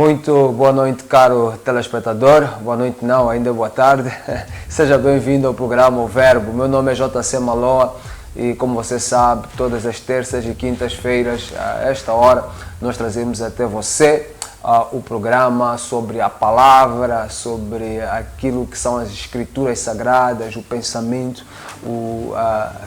Muito boa noite, caro telespectador. Boa noite não, ainda boa tarde. Seja bem-vindo ao programa O Verbo. Meu nome é JC Maloa e, como você sabe, todas as terças e quintas-feiras, a esta hora, nós trazemos até você o programa sobre a palavra, sobre aquilo que são as escrituras sagradas, o pensamento,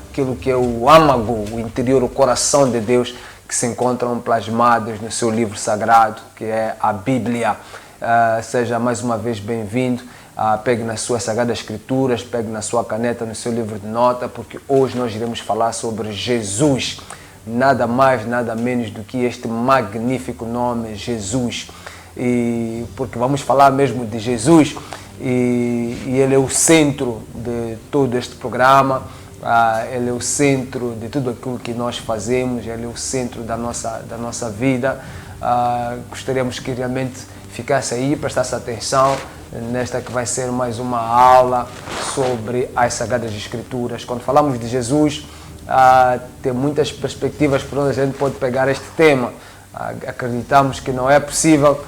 aquilo que é o âmago, o interior, o coração de Deus, que se encontram plasmados no seu livro sagrado, que é a Bíblia. Seja mais uma vez bem-vindo. Pegue nas suas sagradas escrituras, pegue na sua caneta, no seu livro de nota, porque hoje nós iremos falar sobre Jesus. Nada mais, nada menos do que este magnífico nome, Jesus. E porque vamos falar mesmo de Jesus, e ele é o centro de todo este programa. Ele é o centro de tudo aquilo que nós fazemos, ele é o centro da nossa vida. Gostaríamos que realmente ficasse aí, prestasse atenção nesta que vai ser mais uma aula sobre as Sagradas Escrituras. Quando falamos de Jesus, tem muitas perspectivas por onde a gente pode pegar este tema. Acreditamos que não é possível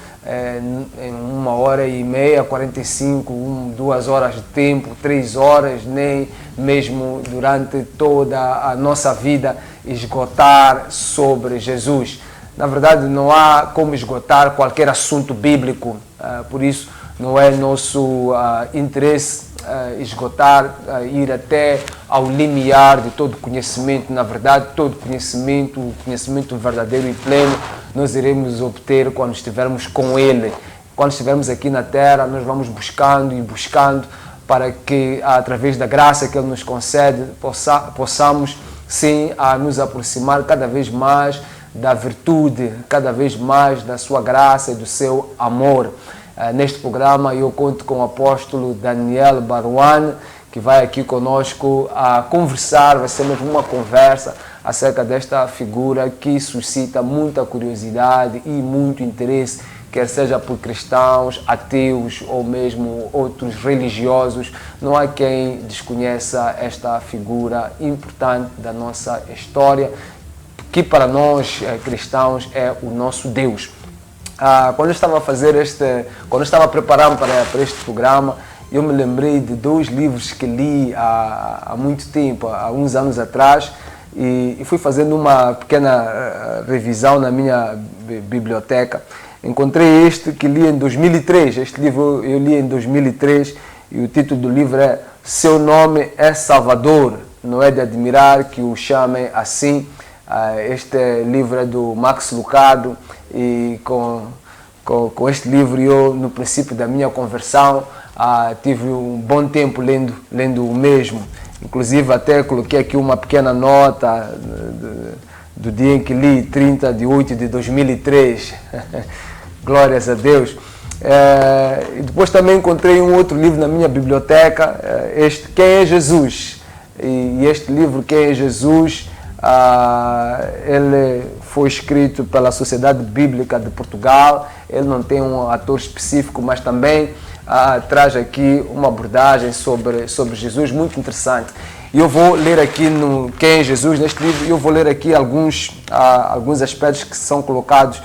em 1h30, 45, 2 horas de tempo, 3 horas, nem mesmo durante toda a nossa vida esgotar sobre Jesus. Na verdade, não há como esgotar qualquer assunto bíblico, por isso não é nosso interesse esgotar, ir até ao limiar de todo conhecimento. Na verdade, todo conhecimento, o conhecimento verdadeiro e pleno, nós iremos obter quando estivermos com Ele. Quando estivermos aqui na Terra, nós vamos buscando e buscando para que, através da graça que Ele nos concede, possamos, sim, nos aproximar cada vez mais da virtude, cada vez mais da sua graça e do seu amor. Neste programa eu conto com o apóstolo Daniel Baruan, que vai aqui conosco a conversar, vai ser mesmo uma conversa acerca desta figura que suscita muita curiosidade e muito interesse, quer seja por cristãos, ateus ou mesmo outros religiosos. Não há quem desconheça esta figura importante da nossa história, que para nós cristãos é o nosso Deus. Quando eu estava preparando para este programa, eu me lembrei de 2 livros que li há muito tempo, há uns anos atrás, e fui fazendo uma pequena revisão na minha biblioteca. Encontrei este que li em 2003, este livro eu li em 2003, e o título do livro é Seu Nome é Salvador. Não é de admirar que o chamem assim. Este livro é do Max Lucado, e com este livro eu, no princípio da minha conversão, tive um bom tempo lendo o mesmo. Inclusive até coloquei aqui uma pequena nota do dia em que li, 30 de 8 de 2003. Glórias a Deus. E depois também encontrei um outro livro na minha biblioteca, Quem é Jesus? E este livro, Quem é Jesus? Ele foi escrito pela Sociedade Bíblica de Portugal. Ele não tem um autor específico, mas também traz aqui uma abordagem sobre Jesus muito interessante. E eu vou ler aqui no Quem é Jesus, neste livro, eu vou ler aqui alguns aspectos que são colocados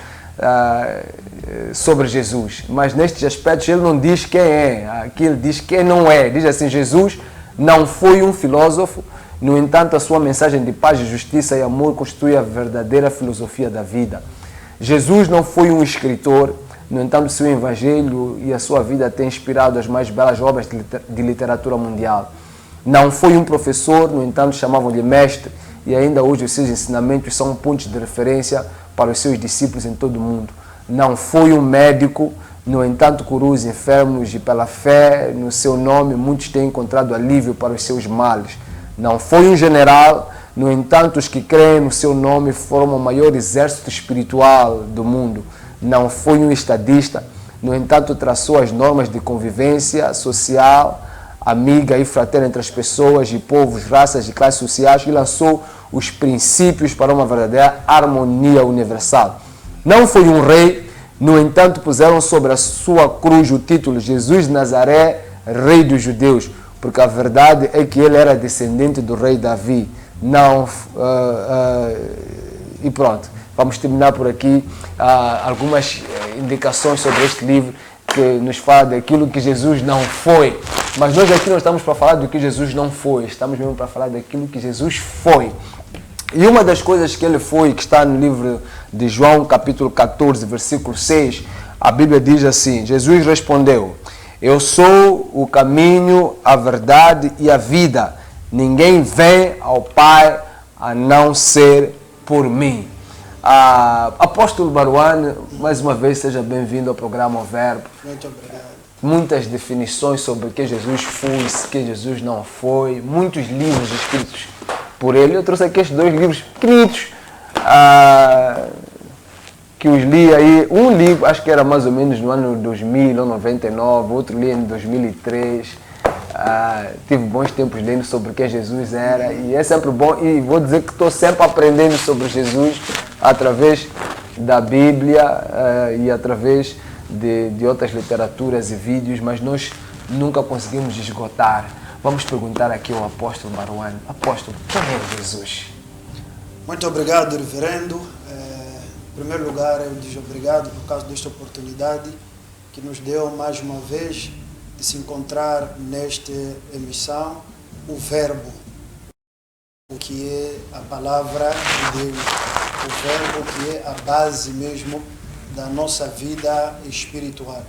sobre Jesus. Mas nestes aspectos ele não diz quem é, aqui ele diz quem não é. Diz assim: Jesus não foi um filósofo. No entanto, a sua mensagem de paz, justiça e amor constitui a verdadeira filosofia da vida. Jesus não foi um escritor. No entanto, seu evangelho e a sua vida têm inspirado as mais belas obras de literatura mundial. Não foi um professor, no entanto, chamavam-lhe mestre, e ainda hoje os seus ensinamentos são pontos de referência para os seus discípulos em todo o mundo. Não foi um médico, no entanto, curou os enfermos, e pela fé no seu nome muitos têm encontrado alívio para os seus males. Não foi um general, no entanto, os que creem no seu nome formam o maior exército espiritual do mundo. Não foi um estadista, no entanto, traçou as normas de convivência social, amiga e fraterna entre as pessoas de povos, raças e classes sociais, e lançou os princípios para uma verdadeira harmonia universal. Não foi um rei, no entanto, puseram sobre a sua cruz o título Jesus de Nazaré, Rei dos Judeus, porque a verdade é que ele era descendente do rei Davi. E pronto. vamos terminar por aqui algumas indicações sobre este livro que nos fala daquilo que Jesus não foi. Mas nós aqui não estamos para falar do que Jesus não foi, estamos mesmo para falar daquilo que Jesus foi. E uma das coisas que ele foi, que está no livro de João, capítulo 14, versículo 6, a Bíblia diz assim: Jesus respondeu: eu sou o caminho, a verdade e a vida. Ninguém vem ao Pai a não ser por mim. Apóstolo Baruane, mais uma vez seja bem-vindo ao programa O Verbo. Muito obrigado. Muitas definições sobre o que Jesus foi, o que Jesus não foi, muitos livros escritos por ele. Eu trouxe aqui estes 2 livros pequenitos que os li aí. Um livro, acho que era mais ou menos no ano 2000 ou 99, outro li em 2003. Tive bons tempos lendo sobre quem Jesus era e é sempre bom, e vou dizer que estou sempre aprendendo sobre Jesus através da Bíblia e através de outras literaturas e vídeos, mas nós nunca conseguimos esgotar. Vamos perguntar aqui ao apóstolo Baruane: apóstolo, quem é Jesus? Muito obrigado, reverendo. Em primeiro lugar, eu digo obrigado por causa desta oportunidade que nos deu mais uma vez de se encontrar nesta emissão, o Verbo, o que é a palavra de Deus, o Verbo que é a base mesmo da nossa vida espiritual.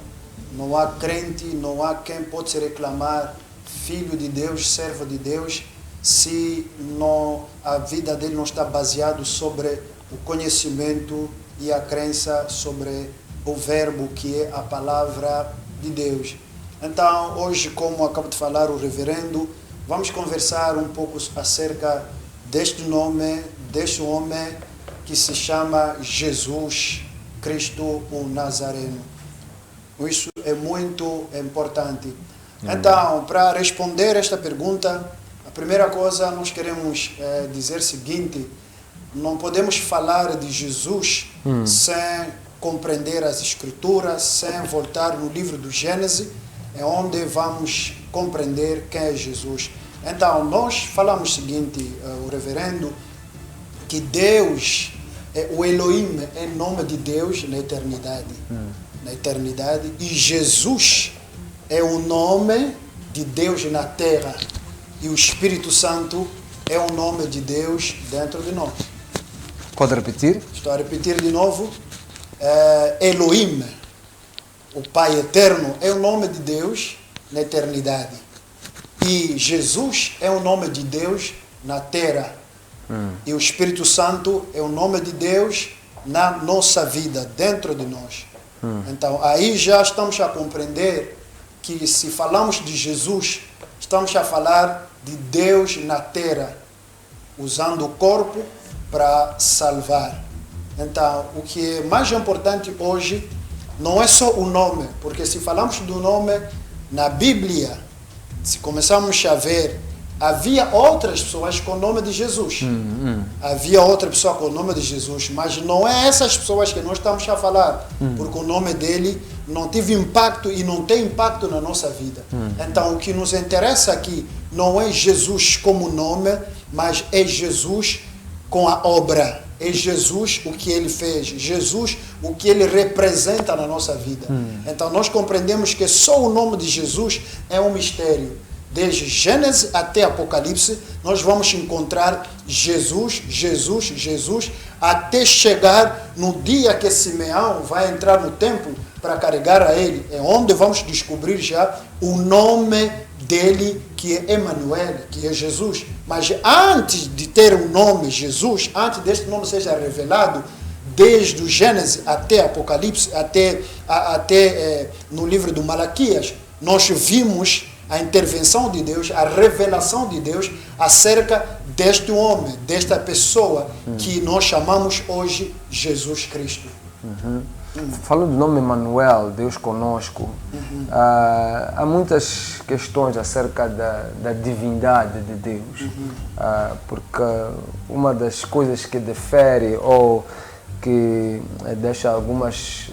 Não há crente, não há quem pode se reclamar filho de Deus, servo de Deus, se não, a vida dele não está baseada sobre o conhecimento e a crença sobre o Verbo que é a palavra de Deus. Então, hoje, como acabo de falar o reverendo, vamos conversar um pouco acerca deste nome, deste homem que se chama Jesus Cristo, o Nazareno. Isso é muito importante. Então, para responder esta pergunta, a primeira coisa nós queremos dizer o seguinte: não podemos falar de Jesus sem compreender as Escrituras, sem voltar no livro do Gênesis, é onde vamos compreender quem é Jesus. Então, nós falamos o seguinte, o reverendo, que Deus, o Elohim é nome de Deus na eternidade. Na eternidade. E Jesus é o nome de Deus na terra. E o Espírito Santo é o nome de Deus dentro de nós. Pode repetir? Estou a repetir de novo. Elohim, o Pai eterno, é o nome de Deus na eternidade. E Jesus é o nome de Deus na terra. E o Espírito Santo é o nome de Deus na nossa vida, dentro de nós. Então, aí já estamos a compreender que se falamos de Jesus, estamos a falar de Deus na terra, usando o corpo para salvar. Então, o que é mais importante hoje não é só o nome, porque se falamos do nome na Bíblia, se começarmos a ver, havia outras pessoas com o nome de Jesus. Havia outra pessoa com o nome de Jesus, mas não é essas pessoas que nós estamos a falar, porque o nome dele não teve impacto e não tem impacto na nossa vida. Então, o que nos interessa aqui não é Jesus como nome, mas é Jesus com a obra. É Jesus o que ele fez, Jesus o que ele representa na nossa vida. Então, nós compreendemos que só o nome de Jesus é um mistério. Desde Gênesis até Apocalipse, nós vamos encontrar Jesus, Jesus, Jesus, até chegar no dia que Simeão vai entrar no templo para carregar a ele. É onde vamos descobrir já o nome dele, que é Emanuel, que é Jesus. Mas antes de ter o nome Jesus, antes deste nome seja revelado, desde o Gênesis até Apocalipse, até no livro do Malaquias, nós vimos a intervenção de Deus, a revelação de Deus acerca deste homem, desta pessoa que nós chamamos hoje Jesus Cristo. Falando do nome Emmanuel, Deus conosco, há muitas questões acerca da divindade de Deus, porque uma das coisas que difere ou que deixa algumas...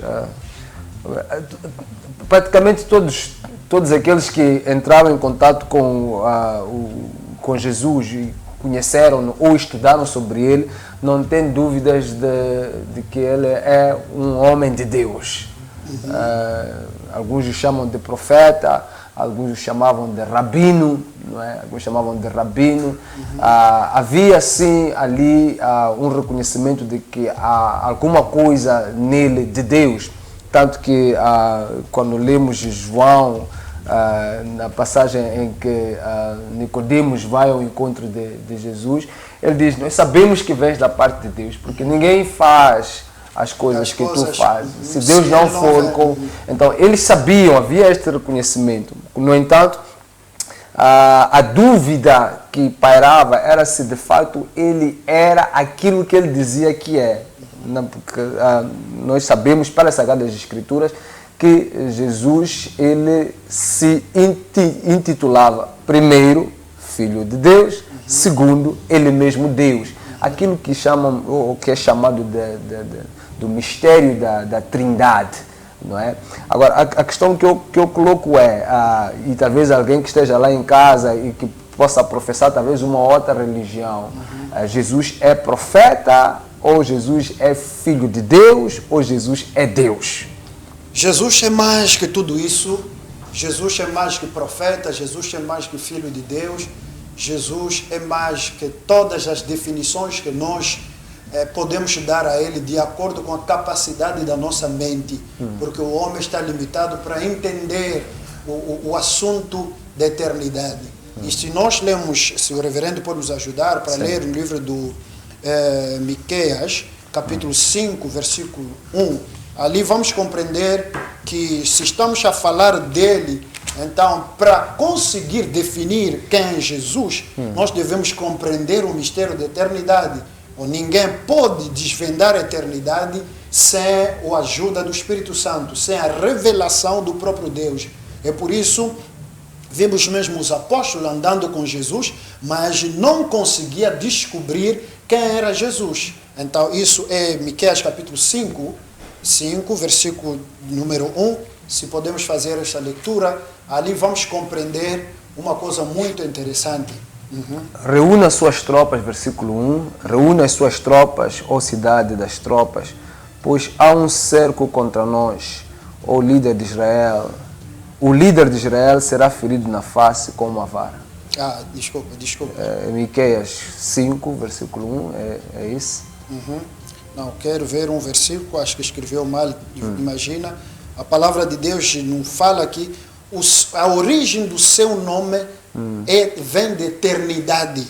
praticamente todos aqueles que entraram em contato com Jesus e conheceram ou estudaram sobre ele, não tem dúvidas de que ele é um homem de Deus. Alguns o chamam de profeta, alguns o chamavam de rabino, não é? Alguns chamavam de rabino. Havia sim ali um reconhecimento de que há alguma coisa nele de Deus, tanto que quando lemos João, na passagem em que Nicodemos vai ao encontro de Jesus, ele diz: nós sabemos que vens da parte de Deus, porque ninguém faz as coisas que tu fazes. Se Deus não for com... Então, eles sabiam, havia este reconhecimento. No entanto, a dúvida que pairava era se de fato ele era aquilo que ele dizia que é. Porque nós sabemos, pelas Sagradas Escrituras, que Jesus ele se intitulava, primeiro, Filho de Deus, segundo, ele mesmo Deus. Aquilo que chamam, ou que é chamado do mistério da Trindade, não é? Agora, a questão que eu coloco e talvez alguém que esteja lá em casa e que possa professar talvez uma outra religião, Jesus é profeta, ou Jesus é Filho de Deus, ou Jesus é Deus? Jesus é mais que tudo isso. Jesus é mais que profeta, Jesus é mais que Filho de Deus, Jesus é mais que todas as definições que nós podemos dar a Ele de acordo com a capacidade da nossa mente, porque o homem está limitado para entender o assunto da eternidade. E se nós lemos, se o reverendo pode nos ajudar para ler o livro do Miqueias, capítulo 5, versículo 1, ali vamos compreender que se estamos a falar dele, então, para conseguir definir quem é Jesus, nós devemos compreender o mistério da eternidade. Ninguém pode desvendar a eternidade sem a ajuda do Espírito Santo, sem a revelação do próprio Deus. É por isso, vimos mesmo os apóstolos andando com Jesus, mas não conseguia descobrir quem era Jesus. Então, isso é Miqueias capítulo 5, versículo número 1. Se podemos fazer esta leitura, ali vamos compreender uma coisa muito interessante. Reúna suas tropas, versículo 1. Reúna as suas tropas, ó cidade das tropas, pois há um cerco contra nós, ó líder de Israel. O líder de Israel será ferido na face com uma vara. Desculpa. Miqueias 5, versículo 1, é isso? Não, quero ver um versículo, acho que escreveu mal, imagina. A palavra de Deus não fala aqui, a origem do seu nome vem de eternidade.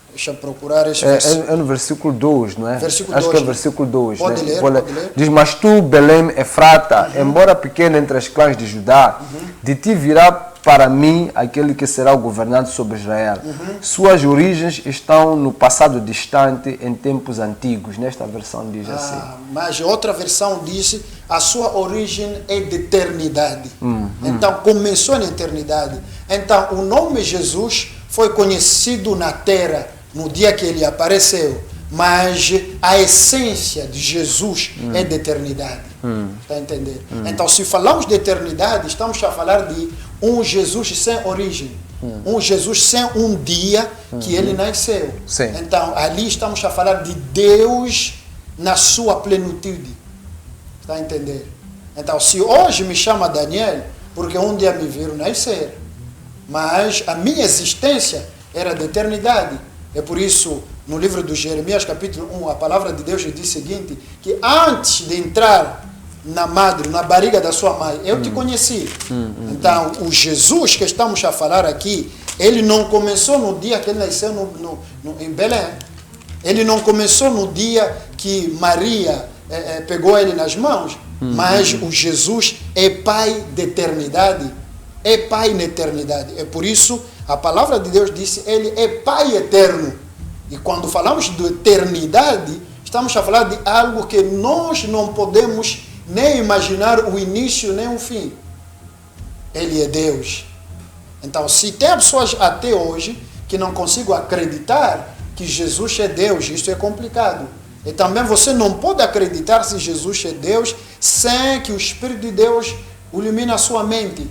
Deixa eu procurar esse versículo. É no versículo 2, não é? Versículo Acho 2, que é o versículo 2. Pode né? ler. Diz: mas tu, Belém Efrata, embora pequena entre as clãs de Judá, de ti virá para mim aquele que será o governante sobre Israel. Suas origens estão no passado distante, em tempos antigos. Nesta versão diz assim. Mas outra versão diz: a sua origem é de eternidade. Então, começou na eternidade. Então, o nome Jesus foi conhecido na terra no dia que ele apareceu, mas a essência de Jesus é de eternidade. Está a entender? Então, se falamos de eternidade, estamos a falar de um Jesus sem origem, um Jesus sem um dia que ele nasceu. Sim. Então, ali estamos a falar de Deus na sua plenitude. Está a entender? Então, se hoje me chama Daniel, porque um dia me viram nascer, mas a minha existência era de eternidade. É por isso, no livro de Jeremias, capítulo 1, a palavra de Deus diz o seguinte, que antes de entrar na barriga da sua mãe, eu te conheci. Então, o Jesus que estamos a falar aqui, ele não começou no dia que ele nasceu em Belém. Ele não começou no dia que Maria pegou ele nas mãos, mas o Jesus é Pai de eternidade. É Pai na eternidade. É por isso, a palavra de Deus disse, ele é Pai eterno. E quando falamos de eternidade, estamos a falar de algo que nós não podemos nem imaginar o início nem o fim. Ele é Deus. Então, se tem pessoas até hoje que não consigam acreditar que Jesus é Deus, isso é complicado. E também você não pode acreditar se Jesus é Deus sem que o Espírito de Deus ilumine a sua mente.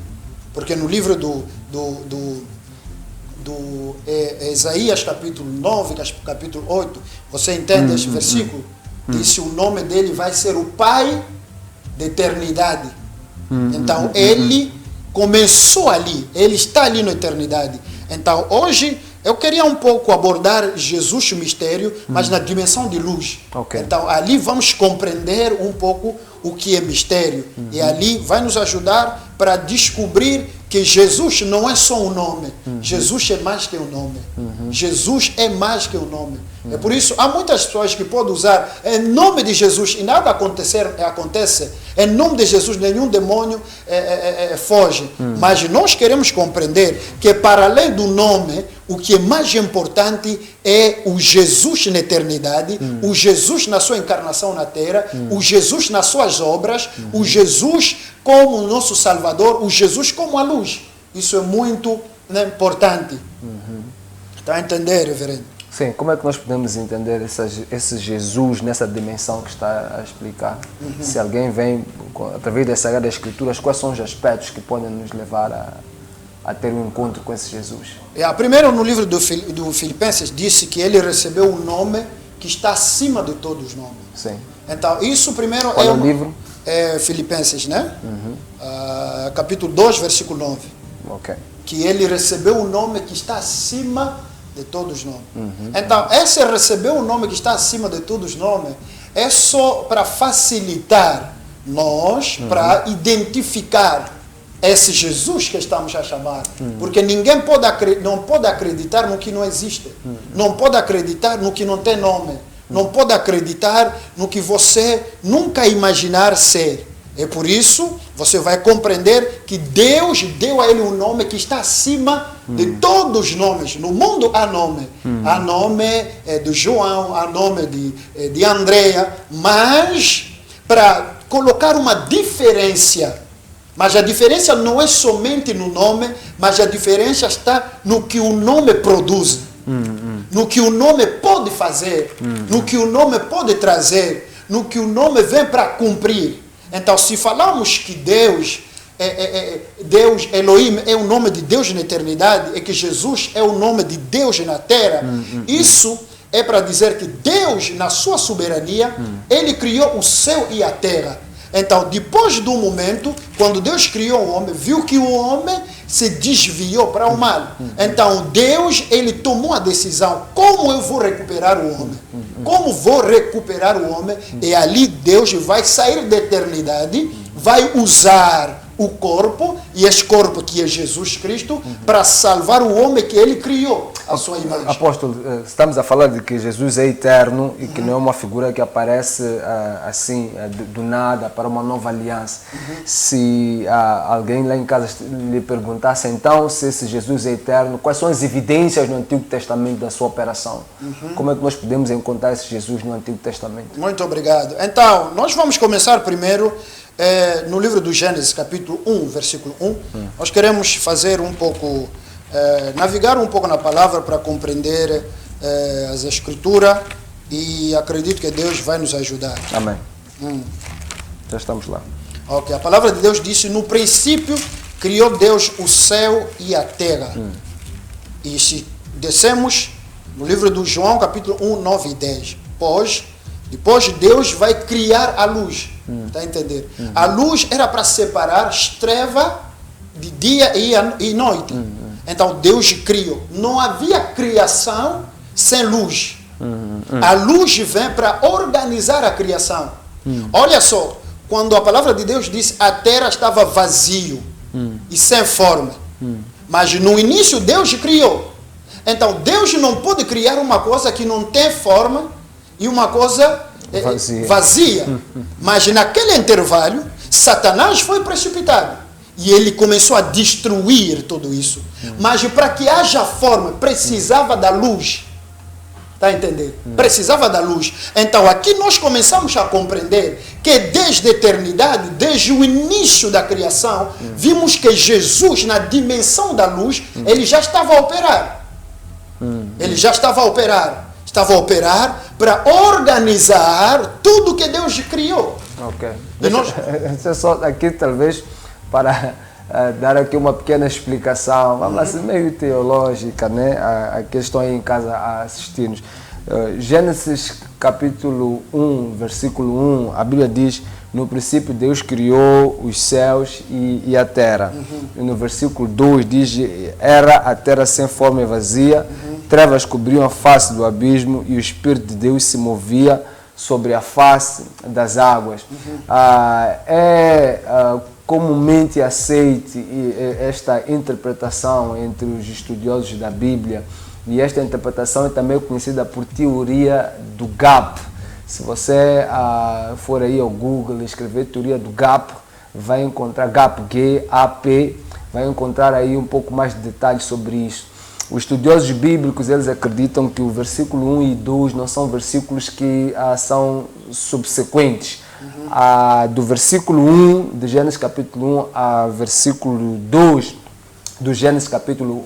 Porque no livro Isaías capítulo 9, capítulo 8, você entende este versículo? Disse o nome dele vai ser o Pai da eternidade. Então ele começou ali, ele está ali na eternidade. Então hoje eu queria um pouco abordar Jesus o mistério, mas na dimensão de luz. Okay. Então ali vamos compreender um pouco o que é mistério. E ali vai nos ajudar para descobrir que Jesus não é só um nome. Jesus é mais que um nome. Jesus é mais que um nome. É por isso, há muitas pessoas que podem usar em nome de Jesus e nada acontece. Em nome de Jesus, nenhum demônio foge. Mas nós queremos compreender que para além do nome, o que é mais importante é o Jesus na eternidade, o Jesus na sua encarnação na terra, o Jesus nas suas obras, o Jesus como o nosso Salvador, o Jesus como a luz. Isso é muito importante. Está a entender, reverendo? Sim, como é que nós podemos entender esse Jesus nessa dimensão que está a explicar? Se alguém vem, através das Sagradas Escrituras, quais são os aspectos que podem nos levar a ter um encontro com esse Jesus? Primeiro, no livro do Filipenses, disse que ele recebeu um nome que está acima de todos os nomes. Sim. Então, isso primeiro Qual é o livro? É Filipenses, né? Capítulo 2, versículo 9. Ok. Que ele recebeu um nome que está acima de todos os nomes. Então, esse receber um nome que está acima de todos os nomes é só para facilitar nós, para identificar esse Jesus que estamos a chamar. Porque ninguém não pode acreditar no que não existe. Não pode acreditar no que não tem nome. Não pode acreditar no que você nunca imaginar ser. É por isso, você vai compreender que Deus deu a ele um nome que está acima de todos os nomes. No mundo há nome. Há nome de João, há nome de Andréia, mas para colocar uma diferença. Mas a diferença não é somente no nome, mas a diferença está no que o nome produz. No que o nome pode fazer, no que o nome pode trazer, no que o nome vem para cumprir. Então, se falamos que Deus, Elohim, é o nome de Deus na eternidade, e que Jesus é o nome de Deus na terra, isso é para dizer que Deus, na sua soberania, ele criou o céu e a terra. Então, depois do momento, quando Deus criou o homem, viu que o homem se desviou para o mal. Então, Deus, ele tomou a decisão, como eu vou recuperar o homem? Como vou recuperar o homem? E ali Deus vai sair da eternidade, vai usar o corpo, e esse corpo que é Jesus Cristo, para salvar o homem que ele criou, a sua imagem. Apóstolo, estamos a falar de que Jesus é eterno e que não é uma figura que aparece assim, do nada, para uma nova aliança. Se alguém lá em casa lhe perguntasse, então, se esse Jesus é eterno, quais são as evidências no Antigo Testamento da sua operação? Como é que nós podemos encontrar esse Jesus no Antigo Testamento? Muito obrigado. Então, nós vamos começar primeiro no livro do Gênesis, capítulo 1, versículo 1. Nós queremos fazer um pouco, navegar um pouco na palavra para compreender as escrituras, e acredito que Deus vai nos ajudar. Amém. Já estamos lá. Ok, a palavra de Deus disse: no princípio criou Deus o céu e a terra. E se descemos no livro do João, capítulo 1, 9 e 10, depois Deus vai criar a luz. Está a entender? A luz era para separar as trevas de dia e noite. Então Deus criou. Não havia criação sem luz. A luz vem para organizar a criação. Olha só, quando a palavra de Deus diz a terra estava vazio e sem forma. Mas no início Deus criou. Então Deus não pode criar uma coisa que não tem forma e uma coisa vazia. Mas naquele intervalo, Satanás foi precipitado. E ele começou a destruir tudo isso. Mas para que haja forma, precisava da luz. Está a entender? Precisava da luz. Então aqui nós começamos a compreender que desde a eternidade, desde o início da criação, vimos que Jesus, na dimensão da luz, ele já estava a operar. Ele já estava a operar. Estava a operar para organizar tudo que Deus criou. Ok. Deixa só aqui, talvez, para dar aqui uma pequena explicação, vamos assim, meio teológica, né? A que estão aí em casa a assistir-nos. Gênesis capítulo 1, versículo 1, a Bíblia diz: no princípio Deus criou os céus e a terra. E no versículo 2 diz: era a terra sem forma e vazia, trevas cobriam a face do abismo e o Espírito de Deus se movia sobre a face das águas. Comumente aceite esta interpretação entre os estudiosos da Bíblia, e esta interpretação é também conhecida por teoria do gap. Se você for aí ao Google e escrever teoria do gap, vai encontrar gap, G-A-P, vai encontrar aí um pouco mais de detalhes sobre isso. Os estudiosos bíblicos, eles acreditam que o versículo 1 e 2 não são versículos que são subsequentes. Do versículo 1 de Gênesis capítulo 1 a versículo 2 do Gênesis capítulo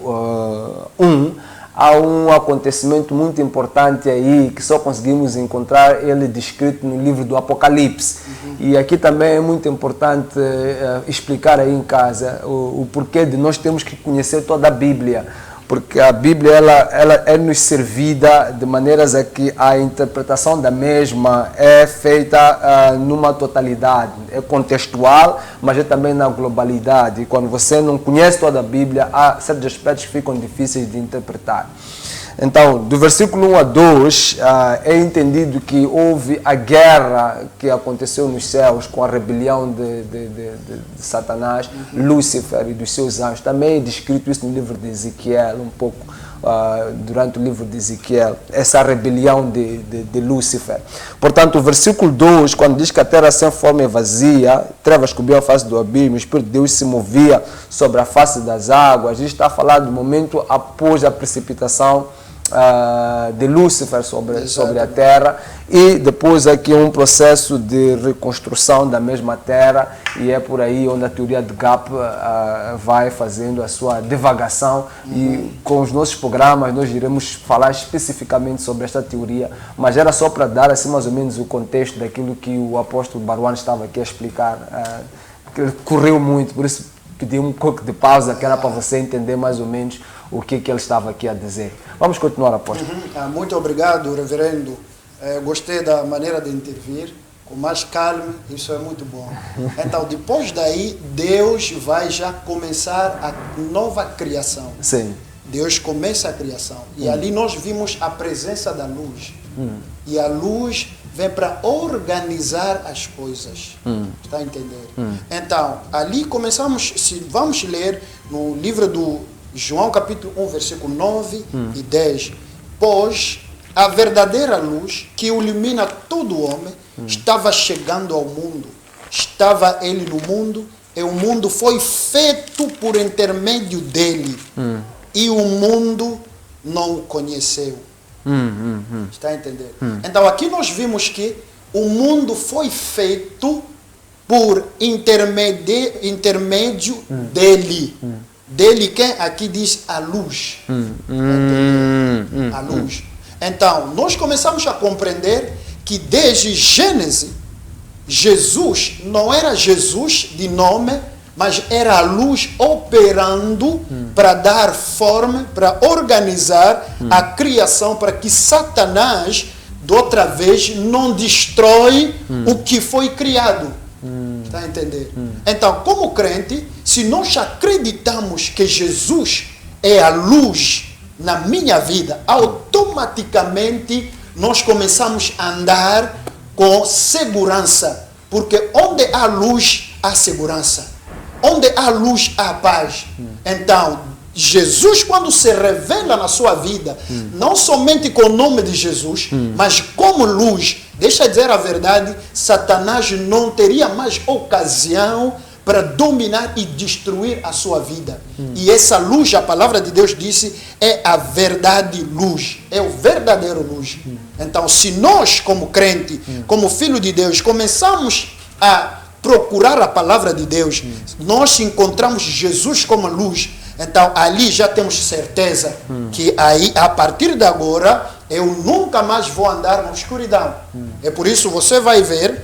1, há um acontecimento muito importante aí que só conseguimos encontrar ele descrito no livro do Apocalipse. E aqui também é muito importante explicar aí em casa o porquê de nós temos que conhecer toda a Bíblia. Porque a Bíblia ela é nos servida de maneiras a que a interpretação da mesma é feita numa totalidade, é contextual, mas é também na globalidade. E quando você não conhece toda a Bíblia, há certos aspectos que ficam difíceis de interpretar. Então, do versículo 1 a 2, é entendido que houve a guerra que aconteceu nos céus com a rebelião de Satanás, Lúcifer e dos seus anjos. Também é descrito isso no livro de Ezequiel, um pouco durante o livro de Ezequiel, essa rebelião de Lúcifer. Portanto, o versículo 2, quando diz que a terra sem forma e vazia, trevas cobriam a face do abismo, o Espírito de Deus se movia sobre a face das águas, isto está a falar do momento após a precipitação de Lúcifer sobre a terra, e depois aqui um processo de reconstrução da mesma terra, e é por aí onde a teoria de gap vai fazendo a sua divagação. E com os nossos programas nós iremos falar especificamente sobre esta teoria, mas era só para dar assim mais ou menos o contexto daquilo que o apóstolo Baruan estava aqui a explicar, que correu muito, por isso pedi um pouco de pausa, que era para você entender mais ou menos o que ele estava aqui a dizer. Vamos continuar, apóstolo. Muito obrigado, reverendo. Gostei da maneira de intervir, com mais calma, isso é muito bom. Então, depois daí, Deus vai já começar a nova criação. Sim. Deus começa a criação. E ali nós vimos a presença da luz. E a luz vem para organizar as coisas. Está a entender? Então, ali começamos, se vamos ler no livro do João capítulo 1, versículo 9 e 10. Pois a verdadeira luz que ilumina todo homem estava chegando ao mundo. Estava ele no mundo, e o mundo foi feito por intermédio dele. E o mundo não o conheceu. Está a entender? Então aqui nós vimos que o mundo foi feito por intermédio dele. Dele quem? Aqui diz a luz. A luz. Então, nós começamos a compreender que desde Gênesis, Jesus não era Jesus de nome, mas era a luz operando para dar forma, para organizar a criação, para que Satanás, de outra vez, não destrói o que foi criado. Está a entender? Então, como crente, se nós acreditamos que Jesus é a luz na minha vida, automaticamente nós começamos a andar com segurança. Porque onde há luz, há segurança. Onde há luz, há paz. Então, Jesus, quando se revela na sua vida, não somente com o nome de Jesus, mas como luz, deixa eu dizer a verdade, Satanás não teria mais ocasião para dominar e destruir a sua vida. E essa luz, a palavra de Deus disse, é a verdade luz, é o verdadeiro luz. Então, se nós, como crente, como filho de Deus, começamos a procurar a palavra de Deus, nós encontramos Jesus como luz, então ali já temos certeza que aí, a partir de agora, eu nunca mais vou andar na escuridão. É por isso você vai ver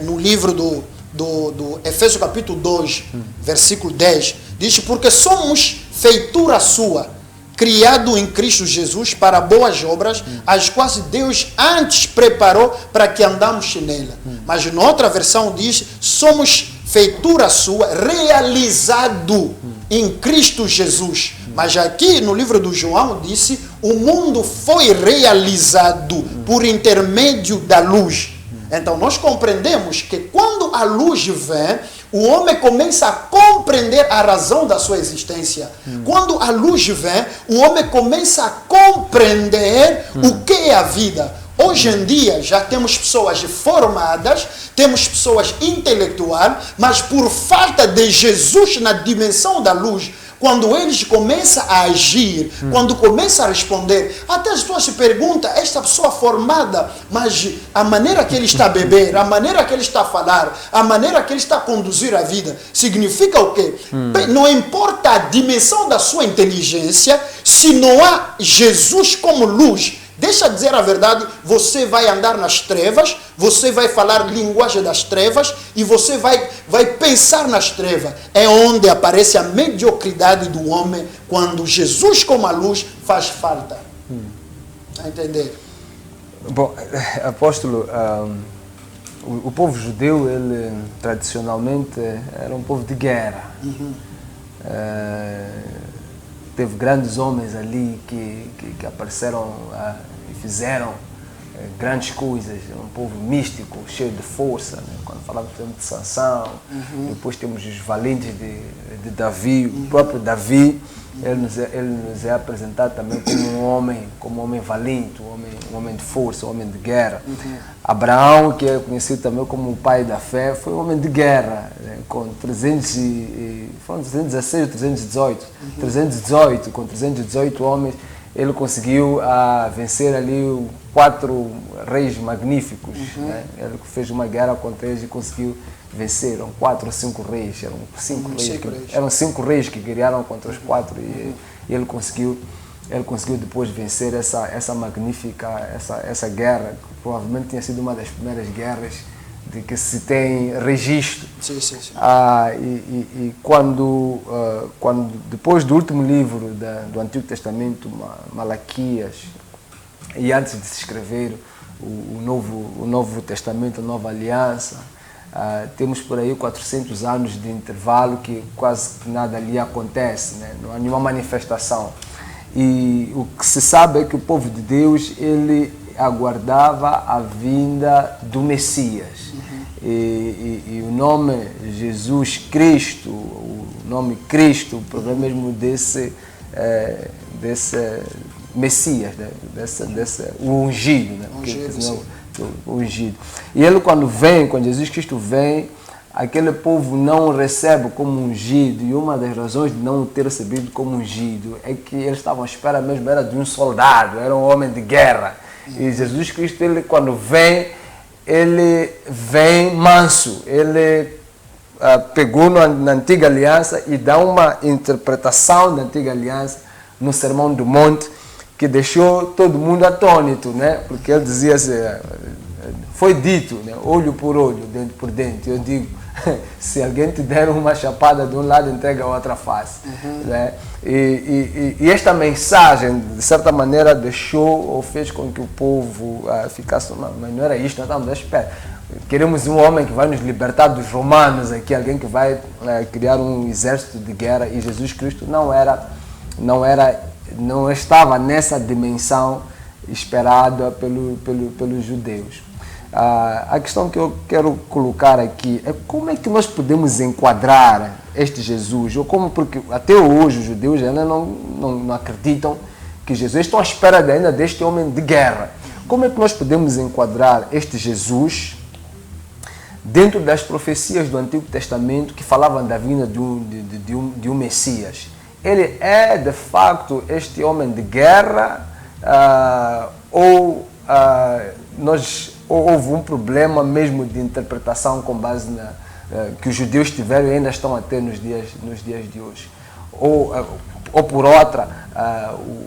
no livro do do Efésios capítulo 2, versículo 10, diz: porque somos feitura sua, criado em Cristo Jesus para boas obras, as quais Deus antes preparou para que andamos nela. Mas noutra versão diz: somos feitura sua, realizado em Cristo Jesus. Mas aqui no livro do João disse: o mundo foi realizado por intermédio da luz. Então nós compreendemos que quando a luz vem, o homem começa a compreender a razão da sua existência. Quando a luz vem, o homem começa a compreender o que é a vida. Hoje em dia já temos pessoas formadas, temos pessoas intelectuais, mas por falta de Jesus na dimensão da luz, quando eles começam a agir, quando começam a responder, até as pessoas se perguntam: esta pessoa formada, mas a maneira que ele está a beber, a maneira que ele está a falar, a maneira que ele está a conduzir a vida, significa o quê? Não importa a dimensão da sua inteligência, se não há Jesus como luz, deixa dizer a verdade, você vai andar nas trevas, você vai falar linguagem das trevas e você vai pensar nas trevas. É onde aparece a mediocridade do homem, quando Jesus como a luz faz falta. A entender? Bom, apóstolo, o povo judeu, ele tradicionalmente era um povo de guerra. Teve grandes homens ali que apareceram e fizeram grandes coisas. É um povo místico, cheio de força, né? Quando falamos, por exemplo, de Sansão, depois temos os valentes de Davi, o próprio Davi, ele nos é apresentado também como um homem valente, um homem de força, um homem de guerra. Abraão, que é conhecido também como o pai da fé, foi um homem de guerra, né? Com 316 ou 318, 318, com 318 homens, ele conseguiu vencer ali 4 reis magníficos, né? Ele fez uma guerra contra eles e conseguiu vencer. Eram 4 ou 5 reis, eram 5 reis. Eram 5 reis que guerrearam contra os 4 e ele conseguiu depois vencer essa magnífica, essa guerra, que provavelmente tinha sido uma das primeiras guerras de que se tem registro. Sim. E quando depois do último livro do Antigo Testamento, Malaquias, e antes de se escrever o Novo Testamento, a Nova Aliança, temos por aí 400 anos de intervalo que quase nada ali acontece, né? Não há nenhuma manifestação. E o que se sabe é que o povo de Deus, ele aguardava a vinda do Messias. E o nome Jesus Cristo, o nome Cristo, o problema mesmo desse Messias, né? O ungido, né? O ungido. E ele quando Jesus Cristo vem, aquele povo não o recebe como ungido, e uma das razões de não o ter recebido como ungido é que eles estavam à espera mesmo, era de um soldado, era um homem de guerra. E Jesus Cristo, ele quando vem, ele vem manso, ele pegou na Antiga Aliança e dá uma interpretação da Antiga Aliança no Sermão do Monte, que deixou todo mundo atônito, né? Porque ele dizia assim, foi dito, né? Olho por olho, dente por dente. Eu digo, se alguém te der uma chapada de um lado, entrega a outra face. Né? E esta mensagem, de certa maneira, deixou ou fez com que o povo ficasse, mas não era isto, nós estamos à espera. Queremos um homem que vai nos libertar dos romanos aqui, alguém que vai criar um exército de guerra, e Jesus Cristo não estava nessa dimensão esperada pelos judeus. A questão que eu quero colocar aqui é como é que nós podemos enquadrar este Jesus, ou como, porque até hoje os judeus ainda não acreditam que Jesus, estão à espera ainda deste homem de guerra. Como é que nós podemos enquadrar este Jesus dentro das profecias do Antigo Testamento que falavam da vinda de um Messias? Ele é de facto este homem de guerra, ou houve um problema mesmo de interpretação com base que os judeus tiveram e ainda estão a ter nos dias de hoje? Ou por outra,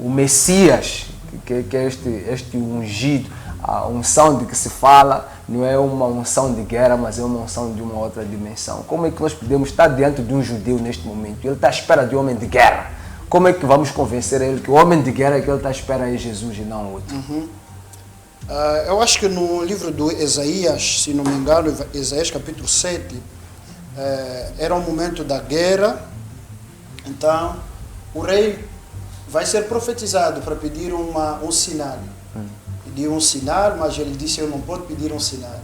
o Messias, que é este ungido, a unção de que se fala, não é uma unção de guerra, mas é uma unção de uma outra dimensão. Como é que nós podemos estar diante de um judeu neste momento? Ele está à espera de um homem de guerra. Como é que vamos convencer ele que o homem de guerra que ele está à espera é Jesus e não outro? Eu acho que no livro do Isaías, se não me engano, Isaías capítulo 7, era um momento da guerra. Então, o rei vai ser profetizado para pedir um sinal. Pediu um sinal, mas ele disse, eu não posso pedir um sinal.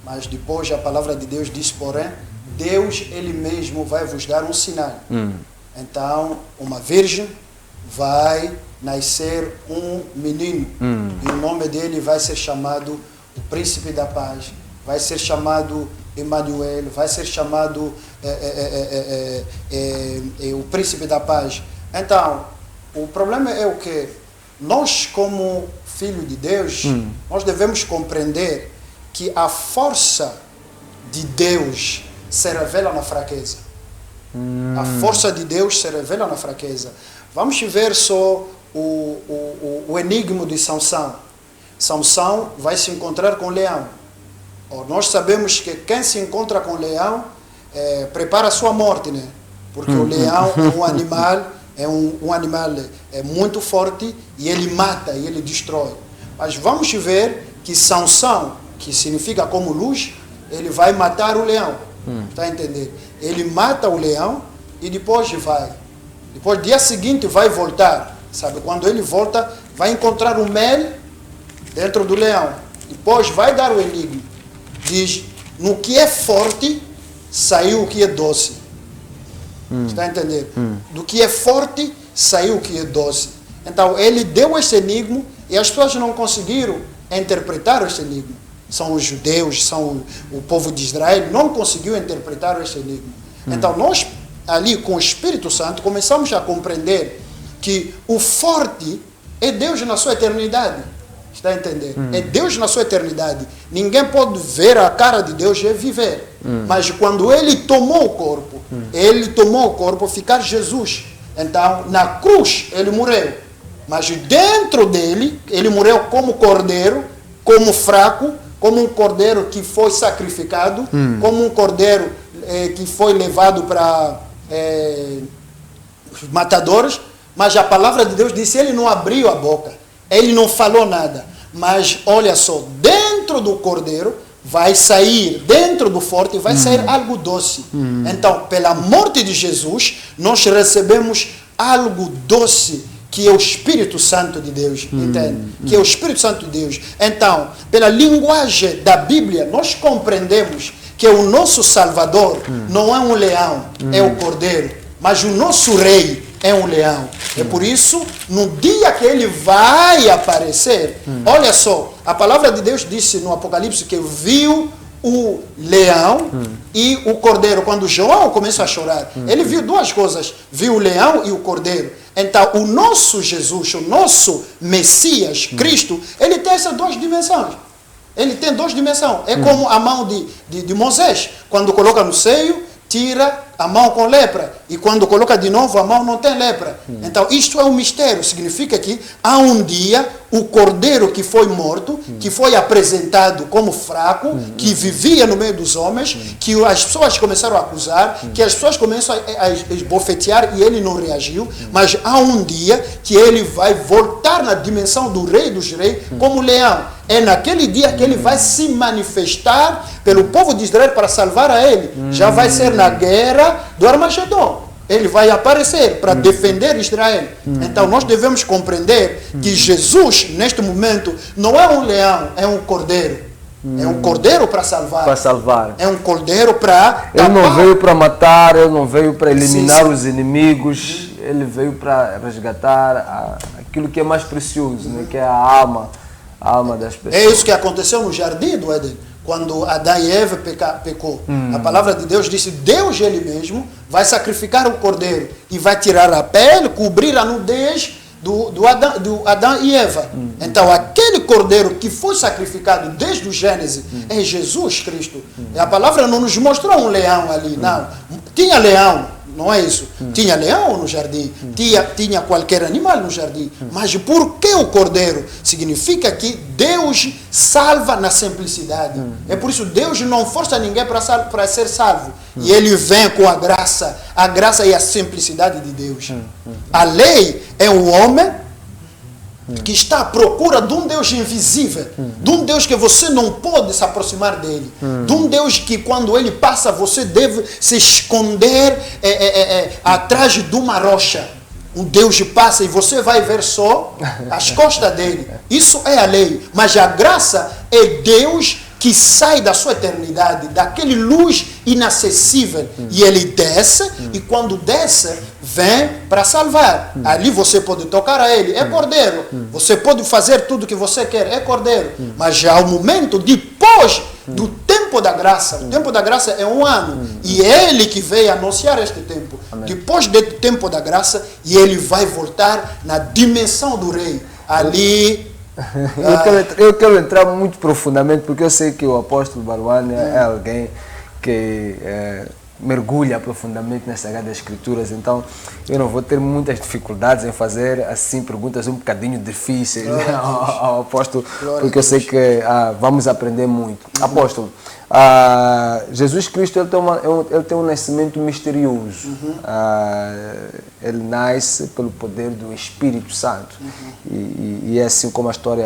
Mas depois a palavra de Deus diz, porém, Deus ele mesmo vai vos dar um sinal. Então, uma virgem vai nascer um menino. E o nome dele vai ser chamado o Príncipe da Paz. Vai ser chamado Emmanuel. Vai ser chamado o Príncipe da Paz. Então, o problema é o que nós, como filho de Deus, nós devemos compreender que a força de Deus se revela na fraqueza. A força de Deus se revela na fraqueza. Vamos ver só o enigma de Sansão. Sansão vai se encontrar com o leão. Nós sabemos que quem se encontra com o leão prepara a sua morte, né? Porque o leão é um animal, muito forte e ele mata e ele destrói. Mas vamos ver que Sansão, que significa como luz, ele vai matar o leão. Está a entender? Ele mata o leão e depois dia seguinte vai voltar. Sabe? Quando ele volta, vai encontrar o mel dentro do leão. Depois vai dar o enigma. Diz, no que é forte, saiu o que é doce. Está a entender? Do que é forte, saiu o que é doce. Então, ele deu esse enigma e as pessoas não conseguiram interpretar esse enigma. São os judeus, são o povo de Israel, não conseguiu interpretar esse enigma. Então, nós, ali com o Espírito Santo, começamos a compreender que o forte é Deus na sua eternidade. Está a entender? É Deus na sua eternidade. Ninguém pode ver a cara de Deus e viver. Mas quando ele tomou o corpo, ficar Jesus. Então, na cruz, ele morreu. Mas dentro dele, ele morreu como cordeiro, como fraco, como um cordeiro que foi sacrificado, como um cordeiro que foi levado para os matadores. Mas a palavra de Deus disse, ele não abriu a boca, ele não falou nada. Mas olha só, dentro do cordeiro vai sair, dentro do forte vai sair algo doce. Então, pela morte de Jesus, nós recebemos algo doce, que é o Espírito Santo de Deus, entende? Que é o Espírito Santo de Deus. Então, pela linguagem da Bíblia, nós compreendemos que o nosso Salvador não é um leão, é o cordeiro, mas o nosso rei é um leão. É por isso, no dia que ele vai aparecer, olha só, a palavra de Deus disse no Apocalipse que viu o leão e o cordeiro. Quando João começou a chorar, ele viu duas coisas, viu o leão e o cordeiro. Então, o nosso Jesus, o nosso Messias, Cristo, ele tem essas duas dimensões. Ele tem duas dimensões. É como a mão de Moisés, quando coloca no seio, tira a mão com lepra, e quando coloca de novo, a mão não tem lepra. Então, isto é um mistério, significa que há um dia, o cordeiro que foi morto, que foi apresentado como fraco, que vivia no meio dos homens, que as pessoas começaram a acusar, que as pessoas começam a esbofetear e ele não reagiu, mas há um dia que ele vai voltar na dimensão do rei dos reis como leão. É naquele dia que ele vai se manifestar pelo povo de Israel para salvar a ele. Já vai ser na guerra do Armagedon. Ele vai aparecer para defender Israel. Então nós devemos compreender que Jesus, neste momento, não é um leão, é um cordeiro. É um cordeiro para salvar. Para salvar. É um cordeiro para... Ele não veio para matar, ele não veio para eliminar os inimigos, ele veio para resgatar aquilo que é mais precioso, né? Que é a alma das pessoas. É isso que aconteceu no jardim do Éden, quando Adão e Eva pecou. A palavra de Deus disse, Deus ele mesmo vai sacrificar o cordeiro e vai tirar a pele, cobrir a nudez do Adão e Eva. Então, aquele cordeiro que foi sacrificado desde o Gênesis é Jesus Cristo. E a palavra não nos mostrou um leão ali, não. Tinha leão Não é isso? Tinha leão no jardim, tinha qualquer animal no jardim. Mas por que o cordeiro? Significa que Deus salva na simplicidade. É por isso Deus não força ninguém para ser salvo. E ele vem com a graça e a simplicidade de Deus. A lei é um homem que está à procura de um Deus invisível, de um Deus que você não pode se aproximar dele, de um Deus que quando ele passa você deve se esconder atrás de uma rocha. Um Deus passa e você vai ver só as costas dele. Isso é a lei, mas a graça é Deus que sai da sua eternidade, daquele luz inacessível, e ele desce, e quando desce, vem para salvar. Ali você pode tocar a ele, é cordeiro. Você pode fazer tudo que você quer, é cordeiro. Mas já ao momento, depois do tempo da graça, o tempo da graça é 1 ano, e é ele que veio anunciar este tempo. Amém. Depois do tempo da graça, e ele vai voltar na dimensão do rei. Ali... Eu quero entrar muito profundamente, porque eu sei que o apóstolo Baruane é alguém que mergulha profundamente nessa área das escrituras, então eu não vou ter muitas dificuldades em fazer assim perguntas um bocadinho difíceis ao apóstolo, porque eu sei que vamos aprender muito. Apóstolo, Jesus Cristo ele tem um nascimento misterioso. Ele nasce pelo poder do Espírito Santo, e é assim como a história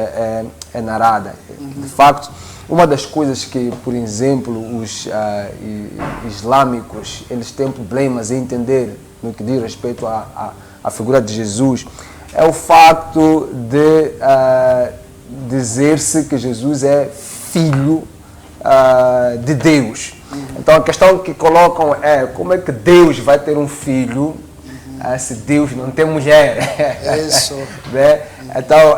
é narrada. De facto, uma das coisas que, por exemplo, os islâmicos eles têm problemas em entender no que diz respeito à figura de Jesus é o facto de dizer-se que Jesus é filho de Deus. Então a questão que colocam é como é que Deus vai ter um filho se Deus não tem mulher? Isso. Né? Então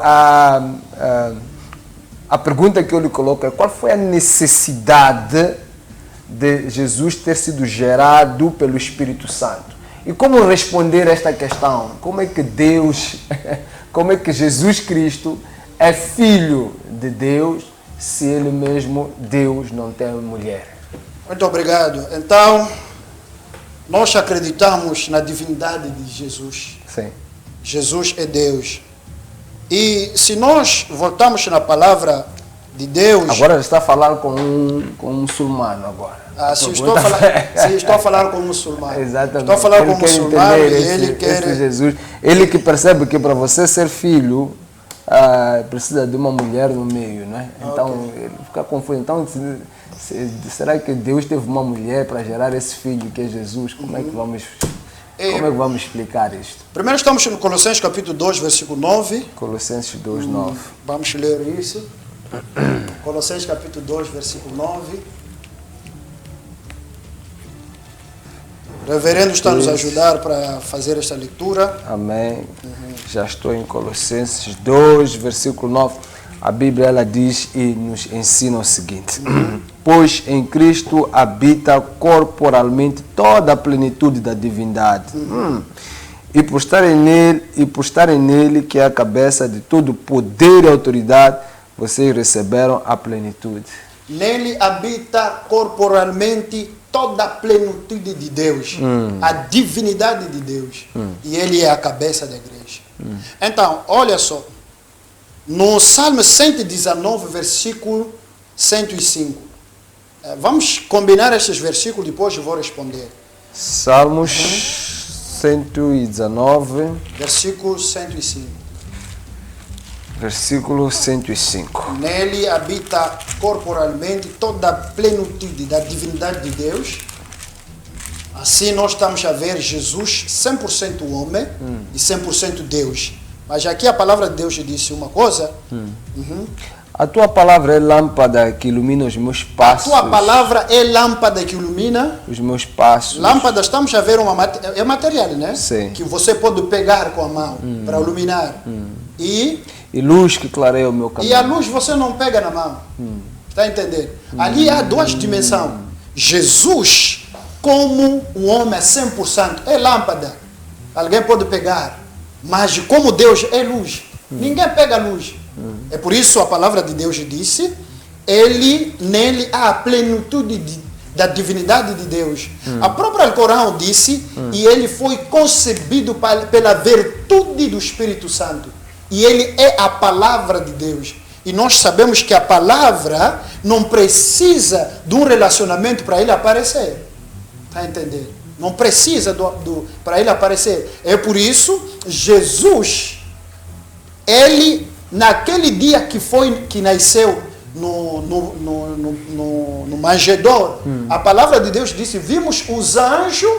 a pergunta que eu lhe coloco é qual foi a necessidade de Jesus ter sido gerado pelo Espírito Santo? E como responder a esta questão? Como é que como é que Jesus Cristo é filho de Deus se ele mesmo, Deus, não tem mulher? Muito obrigado. Então, nós acreditamos na divindade de Jesus. Sim. Jesus é Deus. E se nós voltarmos na palavra de Deus... Agora está a falar com um muçulmano agora. Se estou a falar com um muçulmano. Exatamente. Estou a falar ele com um muçulmano e ele quer... Esse Jesus, ele que percebe que para você ser filho, precisa de uma mulher no meio, não é? Então, ele fica confuso. Então, será que Deus teve uma mulher para gerar esse filho que é Jesus? Como é que vamos explicar isto? Primeiro estamos no Colossenses capítulo 2, versículo 9. Colossenses 2, 9. Vamos ler isso. Colossenses capítulo 2, versículo 9. O reverendo está nos ajudar para fazer esta leitura. Amém. Já estou em Colossenses 2, versículo 9. A Bíblia ela diz e nos ensina o seguinte: pois em Cristo habita corporalmente toda a plenitude da divindade. E por estarem nele, que é a cabeça de todo poder e autoridade, vocês receberam a plenitude. Nele habita corporalmente toda a plenitude de Deus, a divindade de Deus. E ele é a cabeça da igreja. Então, olha só. No Salmo 119, versículo 105. Vamos combinar estes versículos, depois eu vou responder. Salmos 119. Versículo 105. Versículo 105. Nele habita corporalmente toda a plenitude da divindade de Deus. Assim nós estamos a ver Jesus 100% homem e 100% Deus. Mas aqui a palavra de Deus disse uma coisa. A tua palavra é lâmpada que ilumina os meus passos. A tua palavra é lâmpada que ilumina os meus passos. Lâmpada, estamos a ver é material, né? Sim. Que você pode pegar com a mão para iluminar. E luz que clareia o meu caminho. E a luz você não pega na mão. Está entendendo? Ali há duas dimensões. Jesus, como um homem 100%, é lâmpada. Alguém pode pegar. Mas como Deus é luz, ninguém pega luz. É por isso a palavra de Deus disse, nele há a plenitude da divindade de Deus. A própria Alcorão disse, e ele foi concebido pela virtude do Espírito Santo. E ele é a palavra de Deus. E nós sabemos que a palavra não precisa de um relacionamento para ele aparecer. Está entendendo? Não precisa para ele aparecer. É por isso, Jesus, ele, naquele dia que nasceu no manjedouro, a palavra de Deus disse, vimos os anjos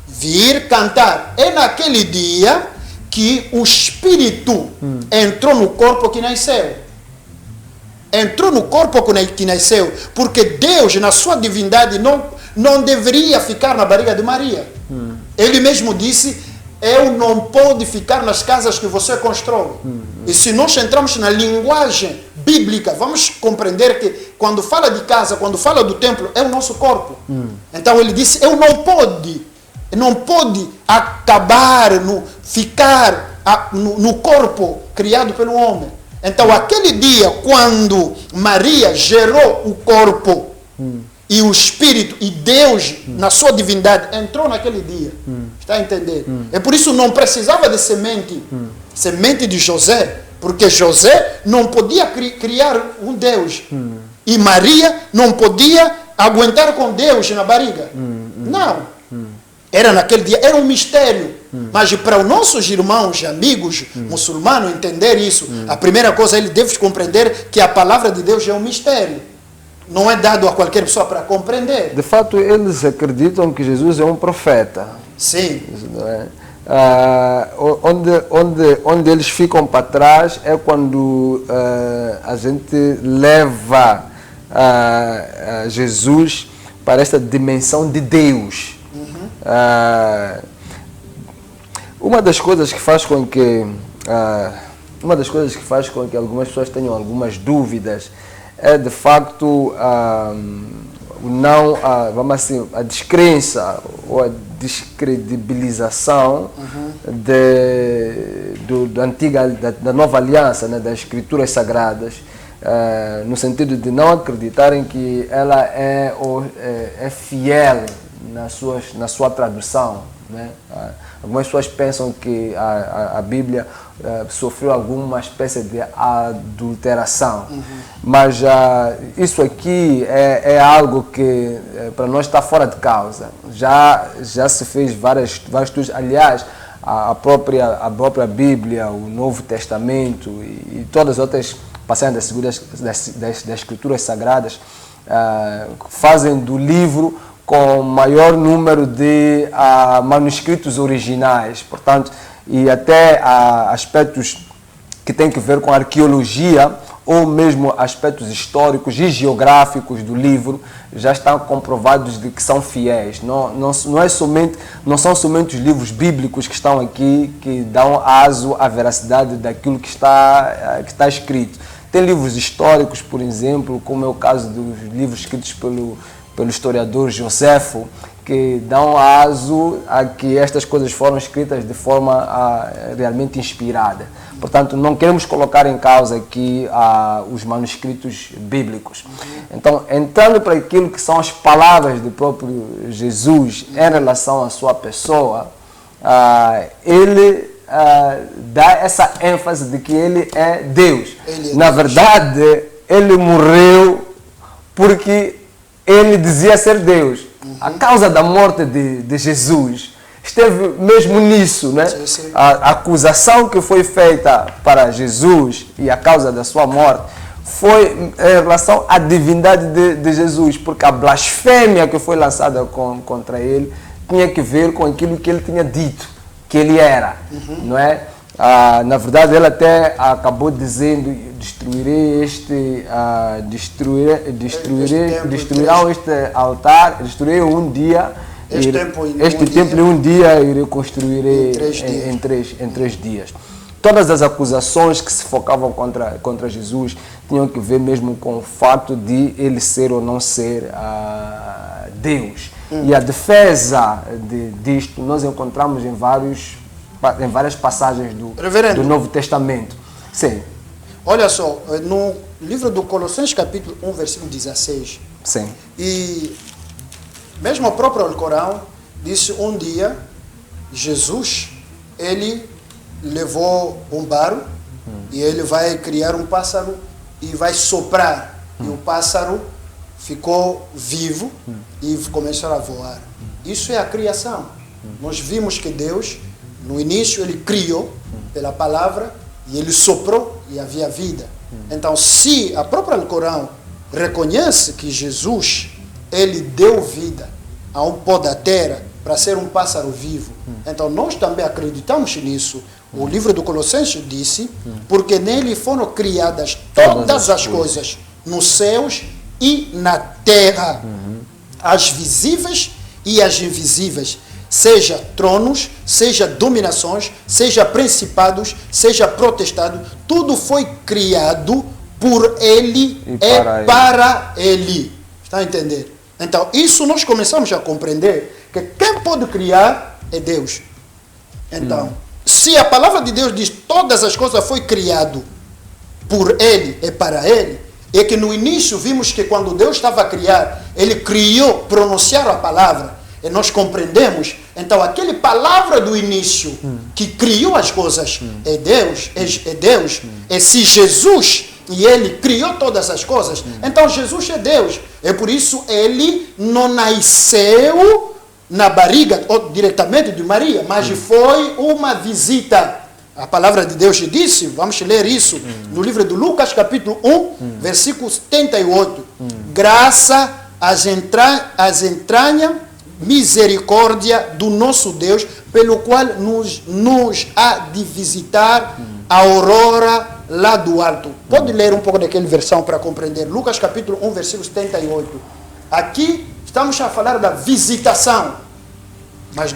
vir cantar. É naquele dia que o Espírito entrou no corpo que nasceu. Entrou no corpo que nasceu, porque Deus, na sua divindade, não deveria ficar na barriga de Maria. Ele mesmo disse, eu não posso ficar nas casas que você constrói. E se nós entramos na linguagem bíblica, vamos compreender que quando fala de casa, quando fala do templo, é o nosso corpo. Então ele disse, eu não pode acabar, ficar no corpo criado pelo homem. Então, aquele dia, quando Maria gerou o corpo e o Espírito e Deus, na sua divindade, entrou naquele dia. Está entendendo? É por isso não precisava de semente de José, porque José não podia criar um Deus. E Maria não podia aguentar com Deus na barriga. Não. Era naquele dia, era um mistério. Mas para os nossos irmãos, amigos muçulmanos entender isso, a primeira coisa, ele deve compreender que a palavra de Deus é um mistério. Não é dado a qualquer pessoa para compreender. De fato, eles acreditam que Jesus é um profeta. Sim. Não é? Onde eles ficam para trás é quando a gente leva Jesus para esta dimensão de Deus. Uma das coisas que faz com que algumas pessoas tenham algumas dúvidas é de facto vamos assim, a descrença ou a descredibilização da nova aliança, né, das escrituras sagradas, no sentido de não acreditarem que ela é fiel na sua tradução, né? Algumas pessoas pensam que a Bíblia sofreu alguma espécie de adulteração, mas isso aqui é algo que para nós está fora de causa. Já se fez vários estudos, aliás, a própria Bíblia, o Novo Testamento e todas as outras passagens das Escrituras Sagradas fazem do livro com maior número de manuscritos originais, portanto, e até aspectos que têm que ver com arqueologia ou mesmo aspectos históricos e geográficos do livro já estão comprovados de que são fiéis. Não são somente os livros bíblicos que estão aqui que dão aso à veracidade daquilo que está escrito. Tem livros históricos, por exemplo, como é o caso dos livros escritos pelo historiador Joséfo, que dão aso a que estas coisas foram escritas de forma realmente inspirada. Portanto, não queremos colocar em causa aqui os manuscritos bíblicos. Então, entrando para aquilo que são as palavras do próprio Jesus em relação à sua pessoa, ele dá essa ênfase de que ele é Deus. Na verdade, ele morreu porque ele dizia ser Deus. A causa da morte de Jesus esteve mesmo nisso, né? Sim. A acusação que foi feita para Jesus e a causa da sua morte foi em relação à divindade de Jesus, porque a blasfêmia que foi lançada contra ele tinha que ver com aquilo que ele tinha dito, que ele era, não é? Na verdade, ele até acabou dizendo: destruirão este altar, destruirei um dia, este templo um dia e reconstruirei em três dias. Todas as acusações que se focavam contra Jesus tinham que ver mesmo com o fato de ele ser ou não ser Deus. E a defesa disto nós encontramos em várias passagens do Novo Testamento. Sim. Olha só, no livro do Colossenses capítulo 1, versículo 16. Sim. E Mesmo o próprio Alcorão disse um dia, Jesus, ele levou um barro e ele vai criar um pássaro e vai soprar. E o pássaro ficou vivo e começou a voar. Isso é a criação. Nós vimos que Deus, no início, ele criou pela palavra e ele soprou e havia vida. Então, se a própria Alcorão reconhece que Jesus, ele deu vida a um pó da terra para ser um pássaro vivo, então nós também acreditamos nisso. O livro do Colossenses disse, porque nele foram criadas todas as coisas, nos céus e na terra, as visíveis e as invisíveis, seja tronos, seja dominações, seja principados, seja protestado, tudo foi criado por ele e para ele. Está a entender? Então, isso nós começamos a compreender, que quem pode criar é Deus. Então, se a palavra de Deus diz todas as coisas foi criado por ele e para ele, é que no início vimos que quando Deus estava a criar, ele criou, pronunciaram a palavra, e nós compreendemos, então aquela palavra do início que criou as coisas é Deus, é Deus, e se Jesus e ele criou todas as coisas, então Jesus é Deus, é por isso ele não nasceu na barriga ou diretamente de Maria, mas foi uma visita. A palavra de Deus disse, vamos ler isso no livro de Lucas, capítulo 1, versículo 78. Graça às entranhas, misericórdia do nosso Deus, pelo qual nos há de visitar a aurora lá do alto. Pode ler um pouco daquela versão para compreender. Lucas, capítulo 1, versículo 78. Aqui estamos a falar da visitação. Mas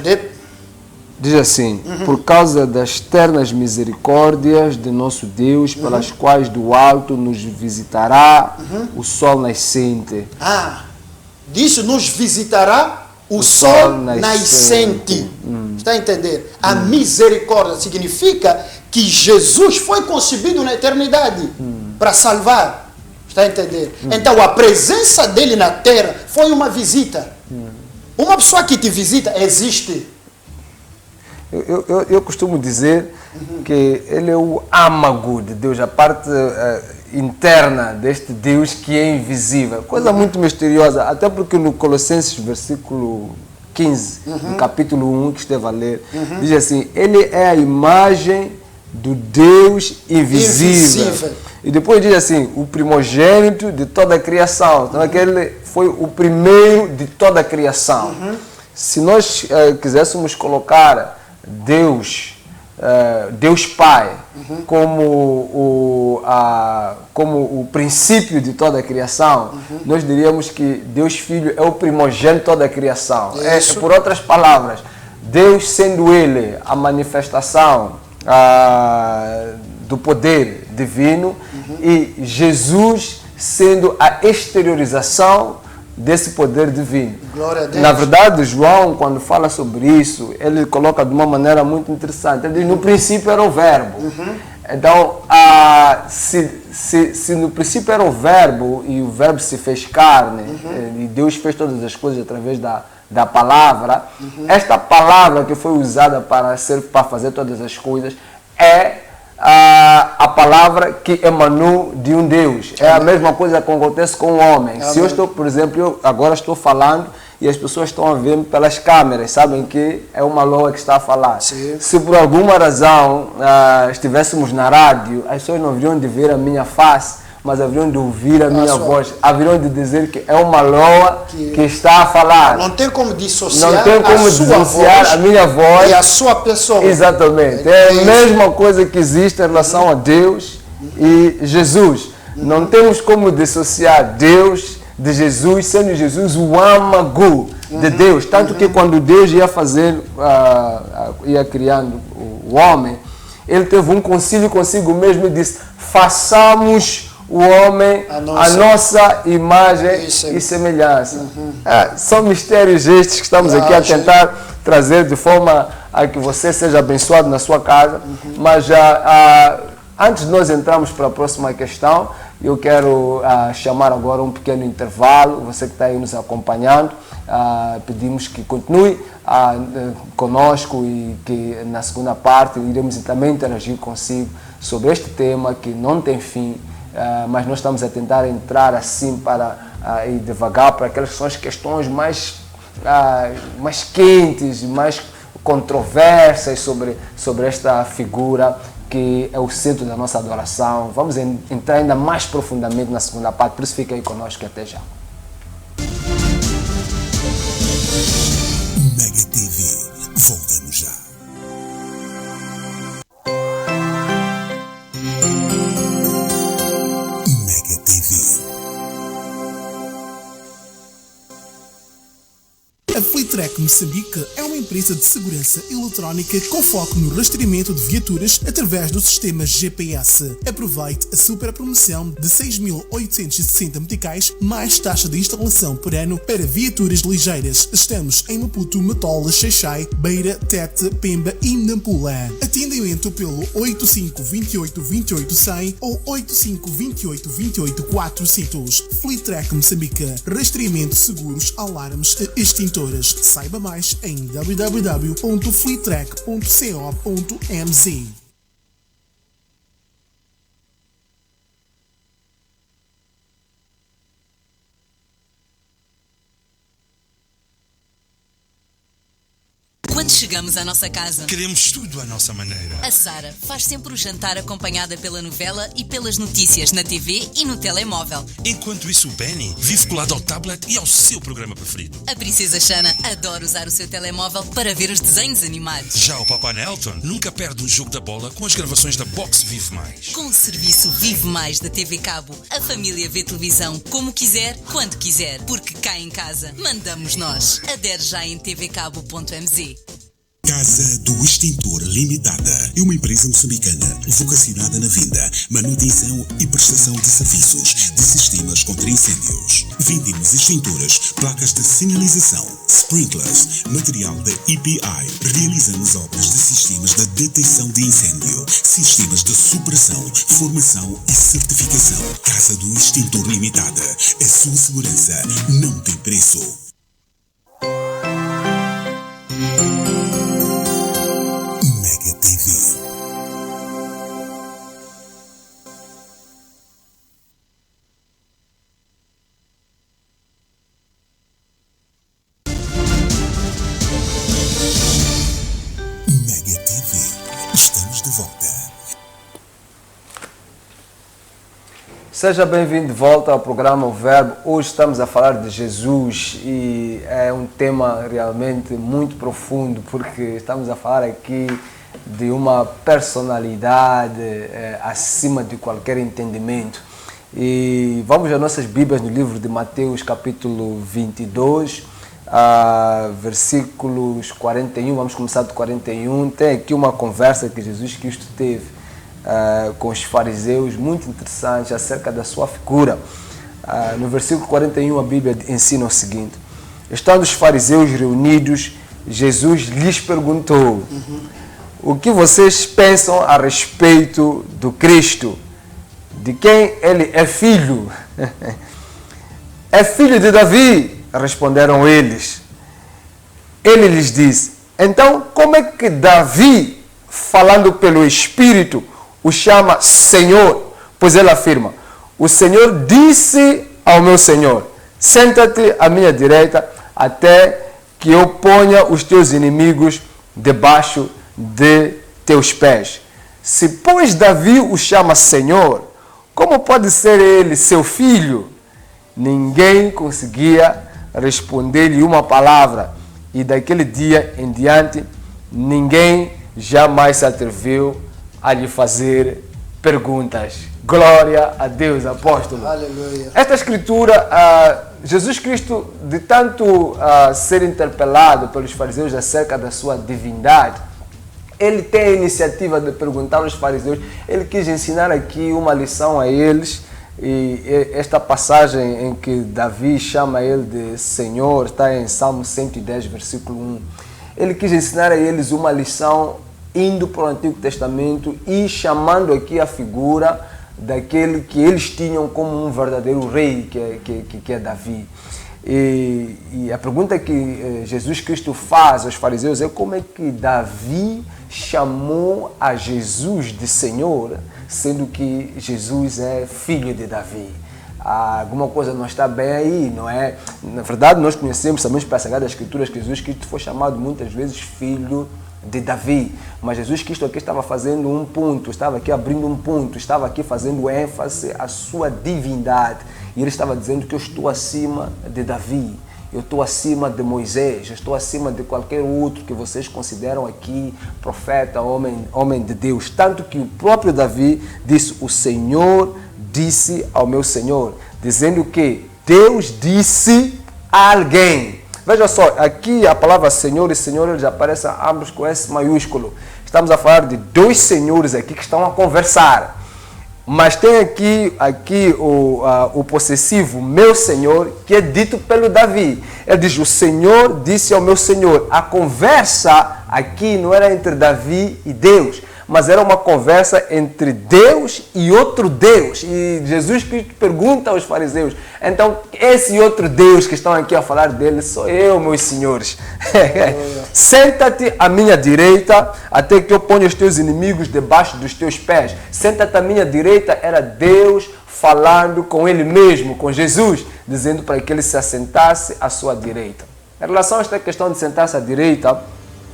diz assim, por causa das ternas misericórdias de nosso Deus, pelas quais do alto nos visitará o sol nascente. Disse nos visitará o sol nascente. Está a entender? A misericórdia significa que Jesus foi concebido na eternidade para salvar. Está a entender? Então a presença dele na terra foi uma visita. Uma pessoa que te visita existe. Eu costumo dizer que ele é o âmago de Deus, a parte interna deste Deus que é invisível. Coisa muito misteriosa, até porque no Colossenses, versículo 15, no capítulo 1 que esteve a ler, diz assim, ele é a imagem do Deus invisível. E depois diz assim, o primogênito de toda a criação. Então aquele foi o primeiro de toda a criação. Se nós quiséssemos colocar Deus, Deus Pai, como o princípio de toda a criação, nós diríamos que Deus Filho é o primogênito de toda a criação. Por outras palavras, Deus sendo Ele a manifestação do poder divino e Jesus sendo a exteriorização desse poder divino. Glória a Deus. Na verdade, João, quando fala sobre isso, ele coloca de uma maneira muito interessante. Ele diz, no princípio era o verbo. Então, se no princípio era o verbo e o verbo se fez carne, e Deus fez todas as coisas através da palavra, esta palavra que foi usada para fazer todas as coisas é a palavra que emanou de um Deus. É a mesma coisa que acontece com o homem. Se eu estou, por exemplo, eu agora estou falando e as pessoas estão a ver pelas câmeras, sabem que é uma loa que está a falar. Sim. Se por alguma razão estivéssemos na rádio, as pessoas não haveriam de ver a minha face, mas haveriam de ouvir a minha voz, haveriam de dizer que é uma loa que está a falar. Não tem como dissociar, não tem como dissociar a minha voz e a sua pessoa. Exatamente. É a mesma coisa que existe em relação a Deus e Jesus. Não temos como dissociar Deus de Jesus, sendo Jesus o âmago de Deus. Tanto que quando Deus ia fazer, ia criando o homem, ele teve um concílio consigo mesmo e disse, façamos o homem a nossa imagem e semelhança. São mistérios estes que estamos aqui a tentar trazer de forma a que você seja abençoado na sua casa. Mas antes de nós entrarmos para a próxima questão, Eu quero chamar agora um pequeno intervalo. Você que está aí nos acompanhando, pedimos que continue conosco e que na segunda parte iremos também interagir consigo sobre este tema que não tem fim, mas nós estamos a tentar entrar assim para ir devagar para aquelas que são as questões mais quentes, mais controversas sobre esta figura que é o centro da nossa adoração. Vamos entrar ainda mais profundamente na segunda parte, por isso fica aí conosco e até já. Mega TV, voltamos já. Mega TV. A Fleetrack Moçambique é uma empresa de segurança eletrónica com foco no rastreamento de viaturas através do sistema GPS. Aproveite a super promoção de 6.860 meticais mais taxa de instalação por ano para viaturas ligeiras. Estamos em Maputo, Matola, Xaixai, Beira, Tete, Pemba e Nampula. Atendimento pelo 85 28 28 100 ou 85 28 28 400. Fleetrack Moçambique. Rastreamento, seguros, alarmes e extintores. Saiba mais em www.fleetrack.co.mz. Quando chegamos à nossa casa, Queremos tudo à nossa maneira. a Sara faz sempre o jantar acompanhada pela novela e pelas notícias na TV e no telemóvel. Enquanto isso, o Benny vive colado ao tablet e ao seu programa preferido. A princesa Xana adora usar o seu telemóvel para ver os desenhos animados. Já o Papai Nelton nunca perde um jogo da bola com as gravações da Box Vive Mais. Com o serviço Vive Mais da TV Cabo, a família vê televisão como quiser, quando quiser, porque cá em casa mandamos nós. Adere já em tvcabo.mz. Casa do Extintor Limitada é uma empresa moçambicana vocacionada na venda, manutenção e prestação de serviços de sistemas contra incêndios. Vendemos extintores, placas de sinalização, sprinklers, material da EPI. Realizamos obras de sistemas de detecção de incêndio, sistemas de supressão, formação e certificação. Casa do Extintor Limitada. A sua segurança não tem preço. Mega TV. Mega TV. Estamos de volta. Seja bem-vindo de volta ao programa O Verbo. Hoje estamos a falar de Jesus e é um tema realmente muito profundo, porque estamos a falar aqui de uma personalidade acima de qualquer entendimento. E vamos às nossas Bíblias no livro de Mateus, capítulo 22, versículos 41, vamos começar do 41. Tem aqui uma conversa que Jesus Cristo teve com os fariseus, muito interessante, acerca da sua figura. No versículo 41 a Bíblia ensina o seguinte: estando os fariseus reunidos, Jesus lhes perguntou: o que vocês pensam a respeito do Cristo? De quem ele é filho? É filho de Davi, responderam eles. Ele lhes disse: então como é que Davi, falando pelo Espírito, o chama Senhor? Pois ele afirma: o Senhor disse ao meu Senhor: senta-te à minha direita, até que eu ponha os teus inimigos debaixo de teus pés. Se, pois, Davi o chama Senhor, como pode ser ele seu filho? Ninguém conseguia responder-lhe uma palavra, e daquele dia em diante ninguém jamais se atreveu a lhe fazer perguntas. Glória a Deus, apóstolo. Aleluia. Esta escritura, Jesus Cristo, de tanto ser interpelado pelos fariseus acerca da sua divindade, ele tem a iniciativa de perguntar aos fariseus. Ele quis ensinar aqui uma lição a eles, e esta passagem em que Davi chama ele de Senhor está em Salmo 110, versículo 1. Ele quis ensinar a eles uma lição indo para o Antigo Testamento e chamando aqui a figura daquele que eles tinham como um verdadeiro rei, que é Davi. E a pergunta que Jesus Cristo faz aos fariseus é como é que Davi chamou a Jesus de Senhor, sendo que Jesus é filho de Davi. Alguma coisa não está bem aí, não é? Na verdade, nós conhecemos, sabemos pela Sagrada Escritura que Jesus Cristo foi chamado muitas vezes filho de Davi, mas Jesus Cristo aqui estava fazendo um ponto, estava aqui abrindo um ponto, estava aqui fazendo ênfase à sua divindade, e ele estava dizendo que eu estou acima de Davi, eu estou acima de Moisés, eu estou acima de qualquer outro que vocês consideram aqui profeta, homem de Deus, tanto que o próprio Davi disse: o Senhor disse ao meu Senhor, dizendo que Deus disse a alguém. Veja só, aqui a palavra Senhor e Senhor, eles aparecem ambos com S maiúsculo. Estamos a falar de dois senhores aqui que estão a conversar. Mas tem aqui o possessivo, meu Senhor, que é dito pelo Davi. Ele diz: o Senhor disse ao meu Senhor. A conversa aqui não era entre Davi e Deus, mas era uma conversa entre Deus e outro Deus. E Jesus Cristo pergunta aos fariseus: então, esse outro Deus que estão aqui a falar dele sou eu, meus senhores. Senta-te à minha direita, até que eu ponha os teus inimigos debaixo dos teus pés. Senta-te à minha direita, era Deus falando com ele mesmo, com Jesus, dizendo para que ele se assentasse à sua direita. Em relação a esta questão de sentar-se à direita,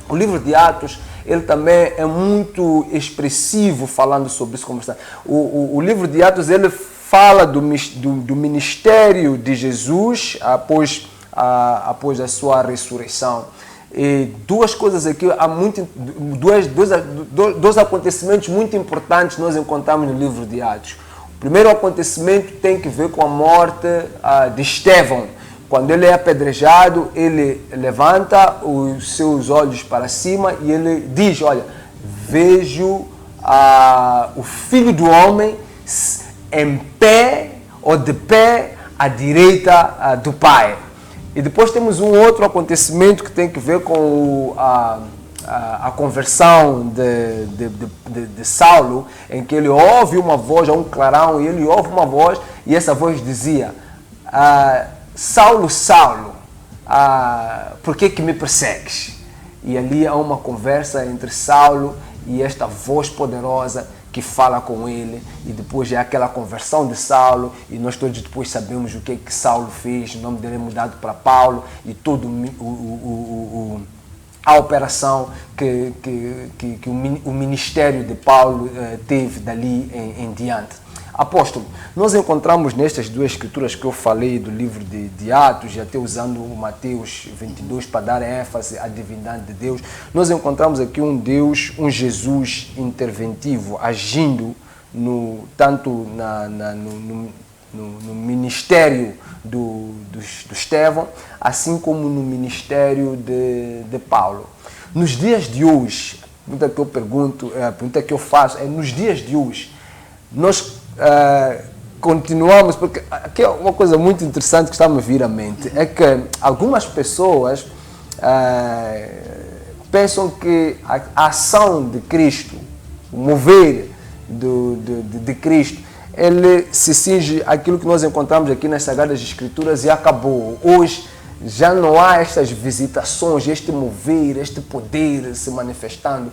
o livro de Atos, ele também é muito expressivo falando sobre isso. O livro de Atos, ele fala do ministério de Jesus após a sua ressurreição. E duas coisas aqui, há dois acontecimentos muito importantes nós encontramos no livro de Atos. O primeiro acontecimento tem que ver com a morte de Estevão. Quando ele é apedrejado, ele levanta os seus olhos para cima e ele diz: olha, vejo o Filho do Homem em pé ou de pé à direita do Pai. E depois temos um outro acontecimento que tem que ver com a conversão de Saulo, em que ele ouve uma voz, um clarão, e ele ouve uma voz, e essa voz dizia: Saulo, Saulo, por que me persegues? E ali há uma conversa entre Saulo e esta voz poderosa que fala com ele, e depois é aquela conversão de Saulo, e nós todos depois sabemos o que Saulo fez, o nome dele é mudado para Paulo, e todo a operação que o ministério de Paulo teve dali em diante. Apóstolo, nós encontramos nestas duas escrituras que eu falei do livro de Atos, e até usando o Mateus 22 para dar ênfase à divindade de Deus, nós encontramos aqui um Deus, um Jesus interventivo, agindo tanto no ministério do Estevão, assim como no ministério de Paulo. Nos dias de hoje, a pergunta que eu faço é: nos dias de hoje, nós continuamos, porque aqui é uma coisa muito interessante que está-me a vir à mente, é que algumas pessoas pensam que a ação de Cristo, o mover de Cristo, ele se cinge àquilo que nós encontramos aqui nas Sagradas Escrituras e acabou. Hoje já não há estas visitações, este mover, este poder se manifestando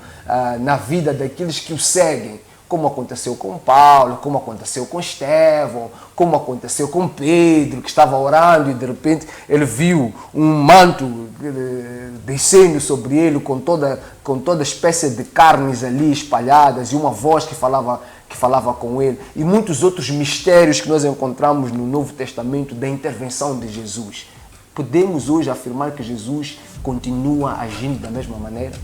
na vida daqueles que o seguem, como aconteceu com Paulo, como aconteceu com Estevão, como aconteceu com Pedro, que estava orando e de repente ele viu um manto descendo sobre ele com toda espécie de carnes ali espalhadas e uma voz que falava com ele, e muitos outros mistérios que nós encontramos no Novo Testamento da intervenção de Jesus. Podemos hoje afirmar que Jesus continua agindo da mesma maneira?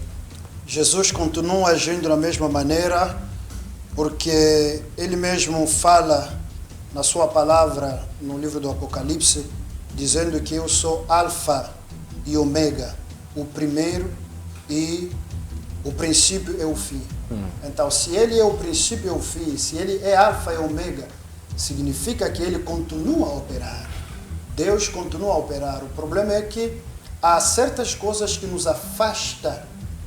Jesus continua agindo da mesma maneira, porque ele mesmo fala na sua palavra no livro do Apocalipse, dizendo que eu sou Alfa e Ômega, o primeiro e o princípio e o fim. Então, se ele é o princípio e o fim, se ele é Alfa e Ômega, significa que ele continua a operar. Deus continua a operar. O problema é que há certas coisas que nos afastam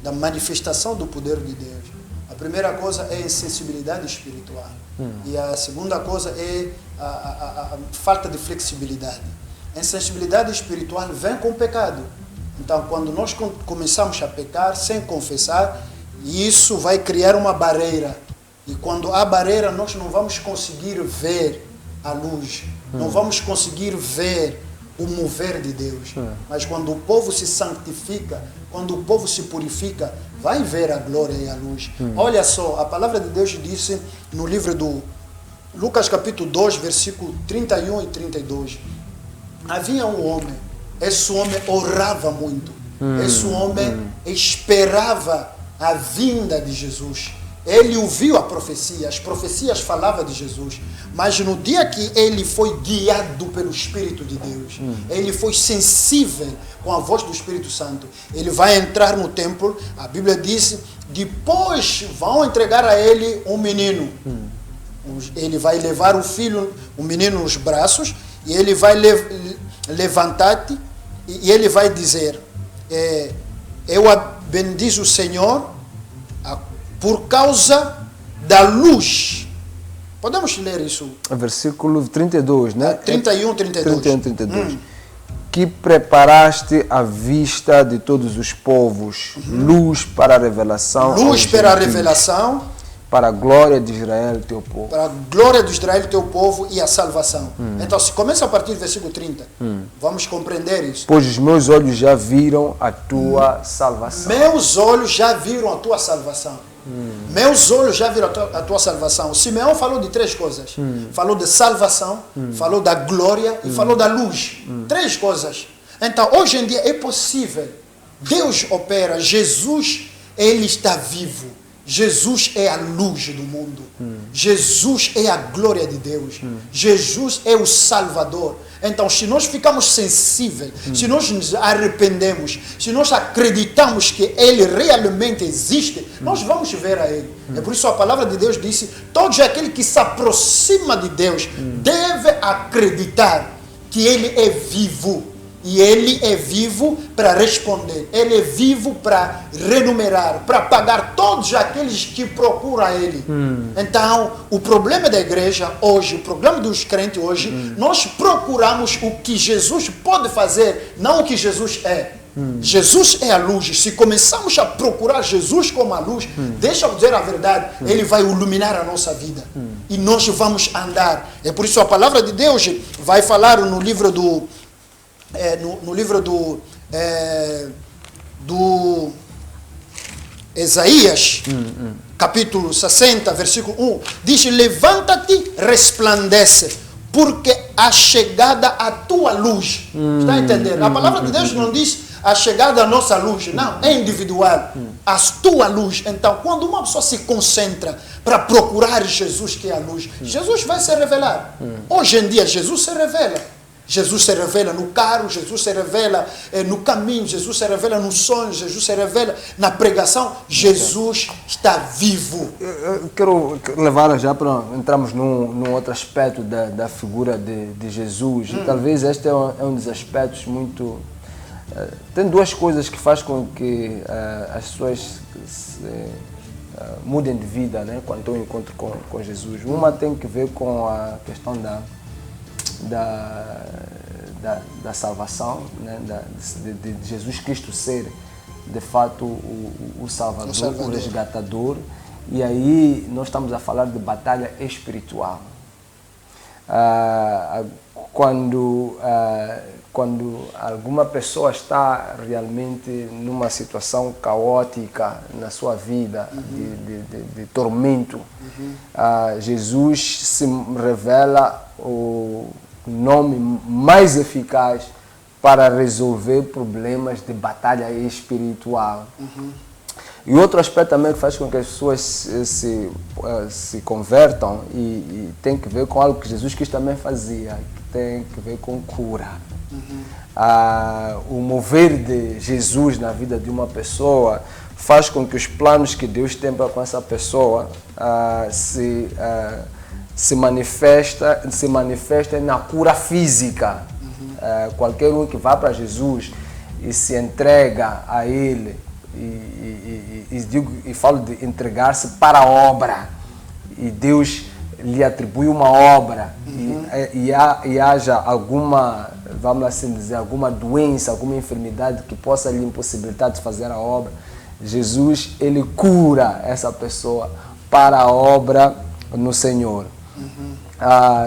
da manifestação do poder de Deus. A primeira coisa é a insensibilidade espiritual. E a segunda coisa é a falta de flexibilidade. A insensibilidade espiritual vem com o pecado. Então, quando nós começamos a pecar sem confessar, isso vai criar uma barreira. E quando há barreira, nós não vamos conseguir ver a luz. Não vamos conseguir ver o mover de Deus. Mas quando o povo se santifica, quando o povo se purifica, vai ver a glória e a luz. Olha só, a palavra de Deus disse no livro do Lucas capítulo 2, versículo 31 e 32. Havia um homem, esse homem orava muito, esse homem esperava a vinda de Jesus. Ele ouviu a profecia, as profecias falavam de Jesus, mas no dia que ele foi guiado pelo Espírito de Deus, ele foi sensível com a voz do Espírito Santo, ele vai entrar no templo, a Bíblia diz, depois vão entregar a ele um menino. Ele vai levar o filho, o menino nos braços, e ele vai levantar-te, e ele vai dizer, eu bendizo o Senhor, por causa da luz. Podemos ler isso? Versículo 32, né? 31, 32. 31, 32. Que preparaste à vista de todos os povos, luz para a revelação. Luz para a revelação. Para a glória de Israel, teu povo. Para a glória de Israel, teu povo, e a salvação. Então, se começa a partir do versículo 30, vamos compreender isso. Pois os meus olhos já viram a tua salvação. Meus olhos já viram a tua salvação. Meus olhos já viram a tua salvação. Simeão falou de três coisas. Falou de salvação, falou da glória e falou da luz. Três coisas. Então, hoje em dia é possível. Deus opera. Jesus, ele está vivo. Jesus é a luz do mundo. Jesus é a glória de Deus. Jesus é o Salvador. Então, se nós ficamos sensíveis, se nós nos arrependemos, se nós acreditamos que Ele realmente existe, nós vamos ver a Ele. É por isso a palavra de Deus disse, todo aquele que se aproxima de Deus deve acreditar que Ele é vivo. E Ele é vivo para responder. Ele é vivo para renumerar, para pagar todos aqueles que procuram Ele. Então, o problema da igreja hoje, o problema dos crentes hoje, nós procuramos o que Jesus pode fazer, não o que Jesus é. Jesus é a luz. Se começamos a procurar Jesus como a luz, deixa eu dizer a verdade, Ele vai iluminar a nossa vida. E nós vamos andar. É por isso a palavra de Deus vai falar no livro do do Isaías, capítulo 60, versículo 1, diz, levanta-te, resplandece, porque a chegada à tua luz. Está a entender? A palavra de Deus não diz a chegada à nossa luz, não, é individual, a tua luz. Então, quando uma pessoa se concentra para procurar Jesus, que é a luz, Jesus vai se revelar. Hoje em dia, Jesus se revela. Jesus se revela no carro, Jesus se revela no caminho, Jesus se revela no sonho, Jesus se revela na pregação. Jesus está vivo. Eu quero levar já para entrarmos num outro aspecto da figura de Jesus. E talvez este é um dos aspectos muito... tem duas coisas que faz com que as pessoas mudem de vida, né, quando estão em encontro com Jesus. Uma tem que ver com a questão da salvação, né? de Jesus Cristo ser de fato o Salvador, o resgatador, e aí nós estamos a falar de batalha espiritual. Quando alguma pessoa está realmente numa situação caótica na sua vida, de tormento, Jesus se revela o nome mais eficaz para resolver problemas de batalha espiritual. E outro aspecto também que faz com que as pessoas se convertam e tem que ver com algo que Jesus Cristo também fazia, que tem que ver com cura. O mover de Jesus na vida de uma pessoa faz com que os planos que Deus tem para com essa pessoa se manifesta na cura física. Qualquer um que vá para Jesus e se entrega a Ele e falo de entregar-se para a obra. E Deus lhe atribui uma obra. E haja alguma, vamos assim dizer, alguma doença, alguma enfermidade que possa lhe impossibilitar de fazer a obra, Jesus, ele cura essa pessoa para a obra no Senhor.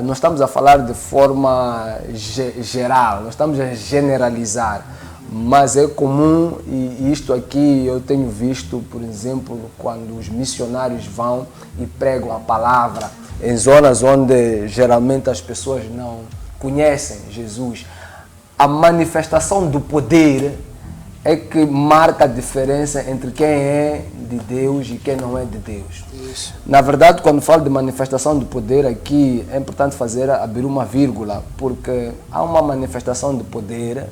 Nós estamos a falar de forma geral, nós estamos a generalizar, mas é comum, e isto aqui eu tenho visto, por exemplo, quando os missionários vão e pregam a palavra em zonas onde geralmente as pessoas não conhecem Jesus, a manifestação do poder é que marca a diferença entre quem é de Deus e quem não é de Deus. Isso. Na verdade, quando falo de manifestação do poder aqui, é importante abrir uma vírgula, porque há uma manifestação de poder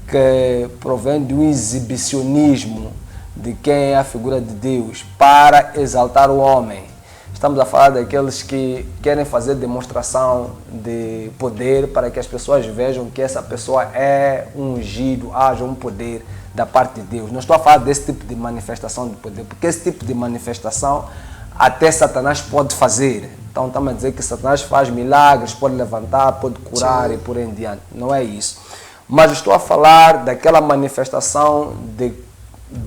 que provém de um exibicionismo de quem é a figura de Deus para exaltar o homem. Estamos a falar daqueles que querem fazer demonstração de poder para que as pessoas vejam que essa pessoa é ungido, haja um poder da parte de Deus. Não estou a falar desse tipo de manifestação de poder, porque esse tipo de manifestação até Satanás pode fazer. Então estamos a dizer que Satanás faz milagres, pode levantar, pode curar e por aí em diante. Não é isso. Mas estou a falar daquela manifestação de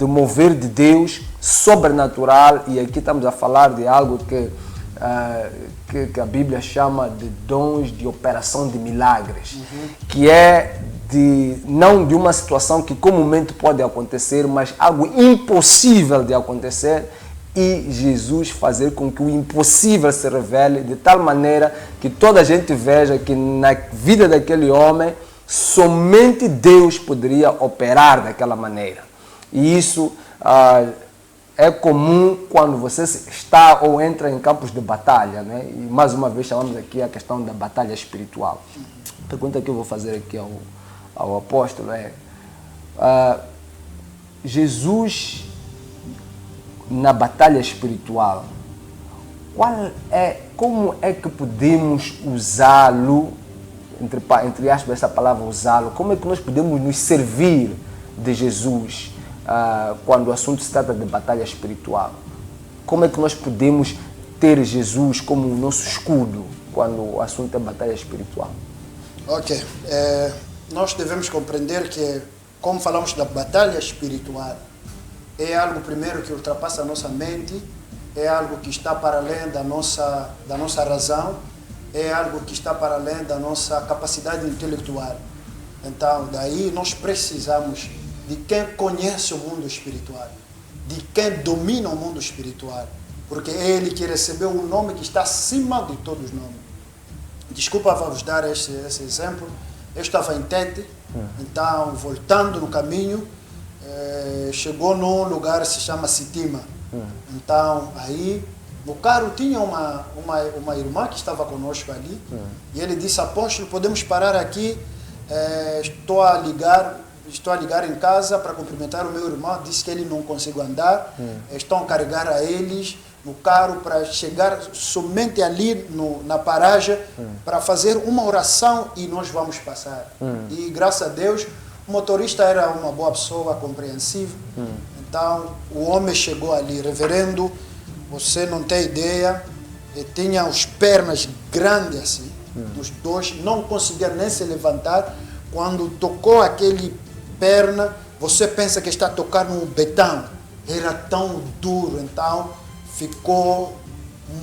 mover de Deus sobrenatural, e aqui estamos a falar de algo que a Bíblia chama de dons de operação de milagres, que é não de uma situação que comumente pode acontecer, mas algo impossível de acontecer, e Jesus fazer com que o impossível se revele de tal maneira que toda a gente veja que na vida daquele homem somente Deus poderia operar daquela maneira. E isso é comum quando você está ou entra em campos de batalha, né? E mais uma vez chamamos aqui a questão da batalha espiritual. A pergunta que eu vou fazer aqui ao apóstolo é: Jesus na batalha espiritual, como é que podemos usá-lo, entre aspas essa palavra usá-lo, como é que nós podemos nos servir de Jesus quando o assunto se trata de batalha espiritual? Como é que nós podemos ter Jesus como o nosso escudo quando o assunto é batalha espiritual? Ok. Nós devemos compreender que, como falamos da batalha espiritual, é algo primeiro que ultrapassa a nossa mente, é algo que está para além da nossa razão, é algo que está para além da nossa capacidade intelectual. Então, daí nós precisamos de quem conhece o mundo espiritual, de quem domina o mundo espiritual, porque é ele que recebeu o nome que está acima de todos os nomes. Desculpa, vou-vos dar esse exemplo. Eu estava em Tete, então, voltando no caminho, chegou num lugar que se chama Sitima. Então, aí, no carro tinha uma irmã que estava conosco ali, e ele disse: apóstolo, podemos parar aqui? Estou a ligar em casa para cumprimentar o meu irmão. Disse que ele não conseguiu andar. Estão a carregar a eles no carro para chegar somente ali na paragem para fazer uma oração e nós vamos passar. E graças a Deus o motorista era uma boa pessoa, compreensiva. Então o homem chegou ali: reverendo, você não tem ideia, ele tinha as pernas grandes assim, dos dois, não conseguia nem se levantar. Quando tocou aquele perna, você pensa que está a tocar num betão, era tão duro. Então ficou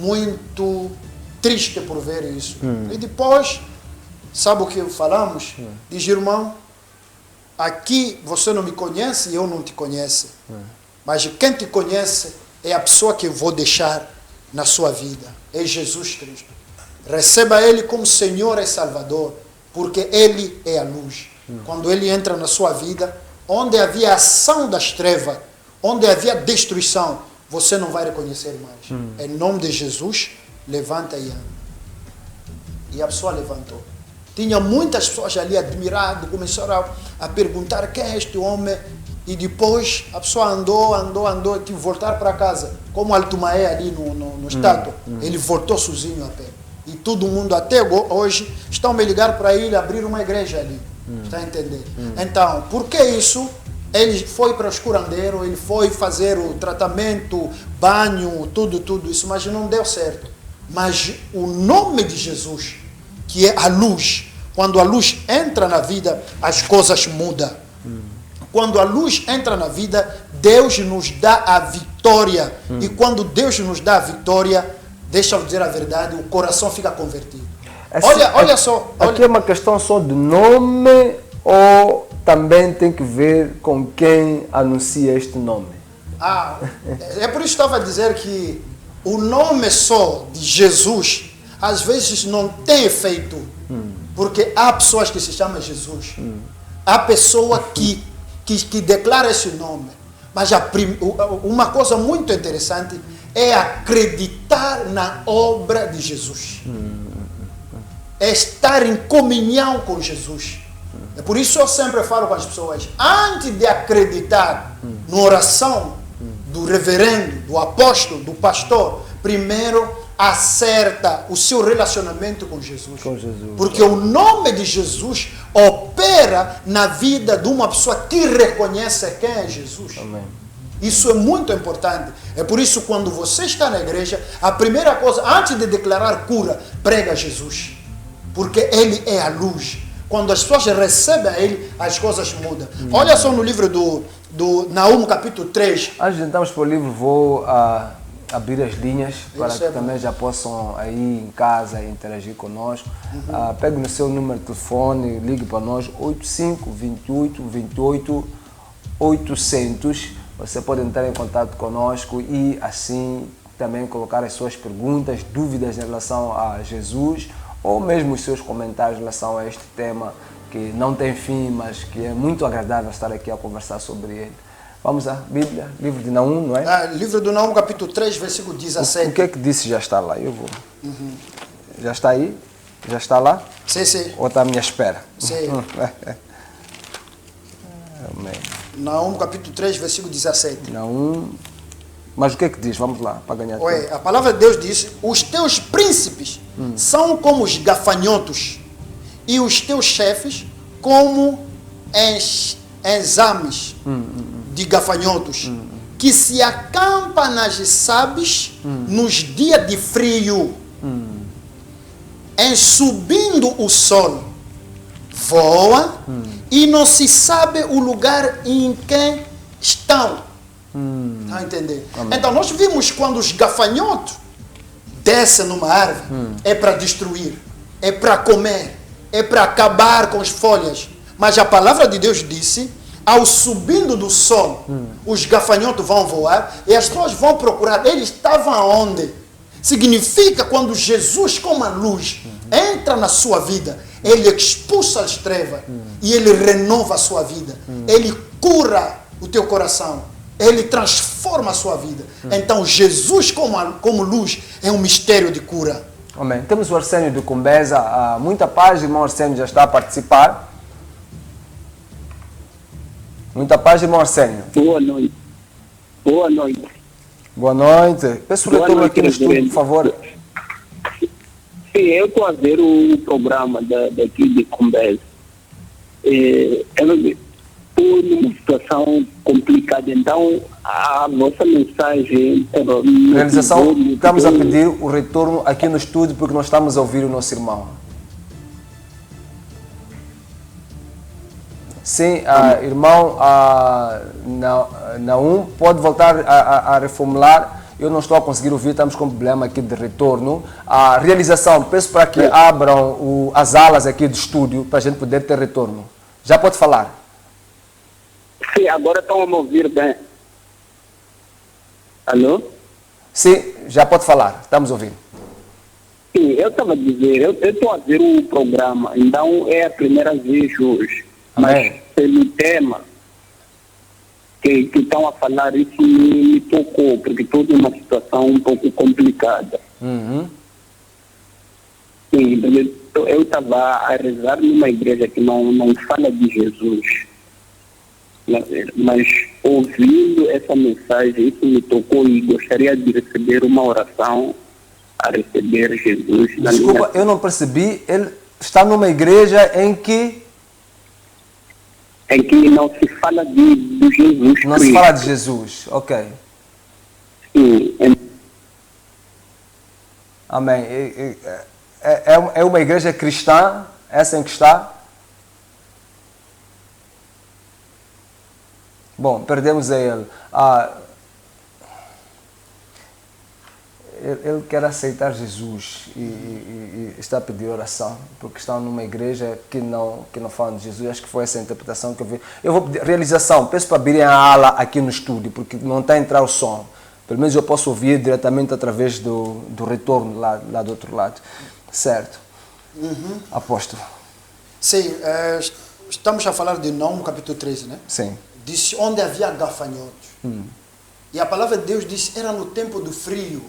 muito triste por ver isso. E depois, sabe o que falamos? Diz: irmão, aqui você não me conhece e eu não te conheço, mas quem te conhece é a pessoa que eu vou deixar na sua vida, é Jesus Cristo. Receba Ele como Senhor e Salvador, porque Ele é a luz. Quando Ele entra na sua vida, onde havia ação das trevas, onde havia destruição, você não vai reconhecer mais. Em nome de Jesus, levanta e anda. E a pessoa levantou. Tinha muitas pessoas ali admiradas, começaram a perguntar: quem é este homem? E depois a pessoa andou, tive que voltar para casa. Como Altumaé ali no estátua, ele voltou sozinho a pé. E todo mundo até hoje estão me ligar para ele abrir uma igreja ali. Está a entender? Então, por que isso? Ele foi para os curandeiros, ele foi fazer o tratamento, banho, tudo isso, mas não deu certo. Mas o nome de Jesus, que é a luz, quando a luz entra na vida, as coisas mudam. Quando a luz entra na vida, Deus nos dá a vitória. E quando Deus nos dá a vitória, deixa eu dizer a verdade, o coração fica convertido. Olha só. Aqui é uma questão só de nome ou também tem que ver com quem anuncia este nome? É por isso que eu estava a dizer que o nome só de Jesus, às vezes não tem efeito. Porque há pessoas que se chamam Jesus. Há pessoa que declara esse nome. Mas uma coisa muito interessante é acreditar na obra de Jesus. É estar em comunhão com Jesus. É por isso que eu sempre falo com as pessoas, antes de acreditar na oração do reverendo, do apóstolo, do pastor, primeiro acerta o seu relacionamento com Jesus. Porque o nome de Jesus opera na vida de uma pessoa que reconhece quem é Jesus. Amém. Isso é muito importante. É por isso que quando você está na igreja, a primeira coisa, antes de declarar cura, prega Jesus. Porque Ele é a luz. Quando as pessoas recebem a Ele, as coisas mudam. Olha só no livro do Naum, capítulo 3. Antes de entrarmos para o livro, vou abrir as linhas para que também já possam aí em casa interagir conosco. Pegue no seu número de telefone, ligue para nós, 85 28 28 800. Você pode entrar em contato conosco e assim também colocar as suas perguntas, dúvidas em relação a Jesus, ou mesmo os seus comentários em relação a este tema que não tem fim, mas que é muito agradável estar aqui a conversar sobre ele. Vamos à Bíblia, livro de Naum, não é? Livro do Naum, capítulo 3, versículo 17. O que é que disse já está lá? Eu vou. Já está aí? Já está lá? Sim. Ou está à minha espera? Sim. Amém. Naum, capítulo 3, versículo 17. Naum. Mas o que é que diz? Vamos lá, para ganhar tempo. A palavra de Deus diz: os teus príncipes são como os gafanhotos, e os teus chefes como enxames de gafanhotos, que se acampa nas sabes nos dias de frio, em subindo o sol, voa e não se sabe o lugar em que estão. Está a entender? Amém. Então nós vimos quando os gafanhotos descem numa árvore, é para destruir, é para comer, é para acabar com as folhas. Mas a palavra de Deus disse, ao subindo do sol, os gafanhotos vão voar e as pessoas vão procurar. Eles estavam aonde? Significa quando Jesus, como a luz, entra na sua vida, Ele expulsa as trevas e Ele renova a sua vida. Ele cura o teu coração. Ele transforma a sua vida. Então, Jesus como luz é um mistério de cura. Amém. Temos o Arsênio de Cumbeza. Muita paz, irmão Arsênio já está a participar. Muita paz, irmão Arsênio. Boa noite. Boa noite. Boa noite. Peço o retorno aqui no estúdio, por favor. Sim, eu estou a ver o programa daqui de Cumbeza. Estou numa situação complicada, então a vossa mensagem... Realização, estamos a pedir o retorno aqui no estúdio porque nós estamos a ouvir o nosso irmão. Sim, irmão, Naum, pode voltar a reformular. Eu não estou a conseguir ouvir, estamos com problema aqui de retorno. A realização, peço para que abram as alas aqui do estúdio para a gente poder ter retorno. Já pode falar. Sim, agora estão a me ouvir bem. Alô? Sim, já pode falar, estamos ouvindo. Sim, eu estava a dizer, eu estou a ver o programa, então é a primeira vez hoje. Amém. Mas pelo tema que estão a falar, isso me tocou, porque estou numa situação um pouco complicada. Sim, eu estava a rezar numa igreja que não fala de Jesus. Mas ouvindo essa mensagem, isso me tocou e gostaria de receber uma oração a receber Jesus. Desculpa, eu não percebi. Ele está numa igreja em que... em que não se fala de Jesus Não Cristo. se fala de Jesus, ok. Sim, Amém. É uma igreja cristã, essa em que está? Bom, perdemos a ele. Ele quer aceitar Jesus e está a pedir oração, porque está numa igreja que não fala de Jesus. Acho que foi essa a interpretação que eu vi. Eu vou pedir realização, peço para abrirem a ala aqui no estúdio, porque não está a entrar o som. Pelo menos eu posso ouvir diretamente através do retorno lá do outro lado. Certo. Apóstolo. Sim, estamos a falar de Naum, capítulo 13, né? Sim. Diz onde havia gafanhotos. E a palavra de Deus diz, era no tempo do frio.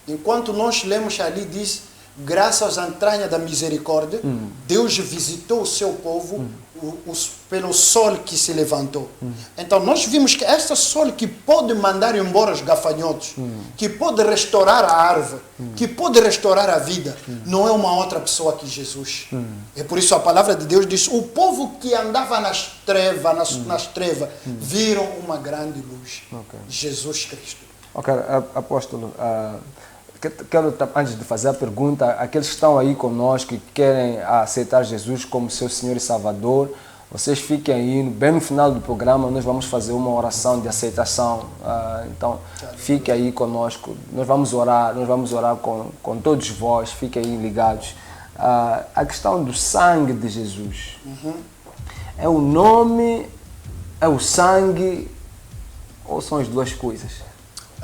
Enquanto nós lemos ali, diz, graças às entranhas da misericórdia, Deus visitou o seu povo pelo sol que se levantou. Então nós vimos que este sol que pode mandar embora os gafanhotos, que pode restaurar a árvore, que pode restaurar a vida, não é uma outra pessoa que Jesus. É por isso a palavra de Deus diz, o povo que andava nas trevas, viram uma grande luz. Ok. Jesus Cristo. Ok, apóstolo, quero, antes de fazer a pergunta, aqueles que estão aí conosco, que querem aceitar Jesus como seu Senhor e Salvador, vocês fiquem aí, bem no final do programa nós vamos fazer uma oração de aceitação, então fiquem aí conosco, nós vamos orar com todos vós, fiquem aí ligados. A questão do sangue de Jesus, é o nome, é o sangue, ou são as duas coisas?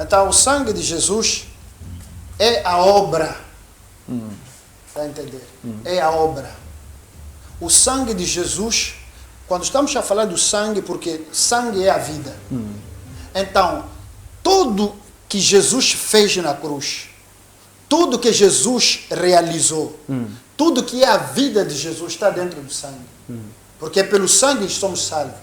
Então o sangue de Jesus é a obra. Está a entender? É a obra. O sangue de Jesus, quando estamos a falar do sangue, porque sangue é a vida. Então, tudo que Jesus fez na cruz, tudo que Jesus realizou, tudo que é a vida de Jesus está dentro do sangue. Porque pelo sangue somos salvos,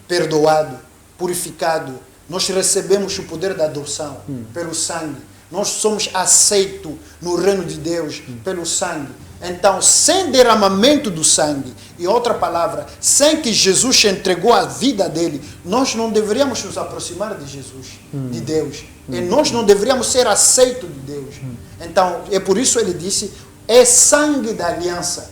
perdoados, purificados. Nós recebemos o poder da adoção pelo sangue. Nós somos aceitos no reino de Deus pelo sangue. Então, sem derramamento do sangue, e outra palavra, sem que Jesus entregou a vida dele, nós não deveríamos nos aproximar de Jesus, de Deus. E nós não deveríamos ser aceitos de Deus. Então, é por isso ele disse, é sangue da aliança.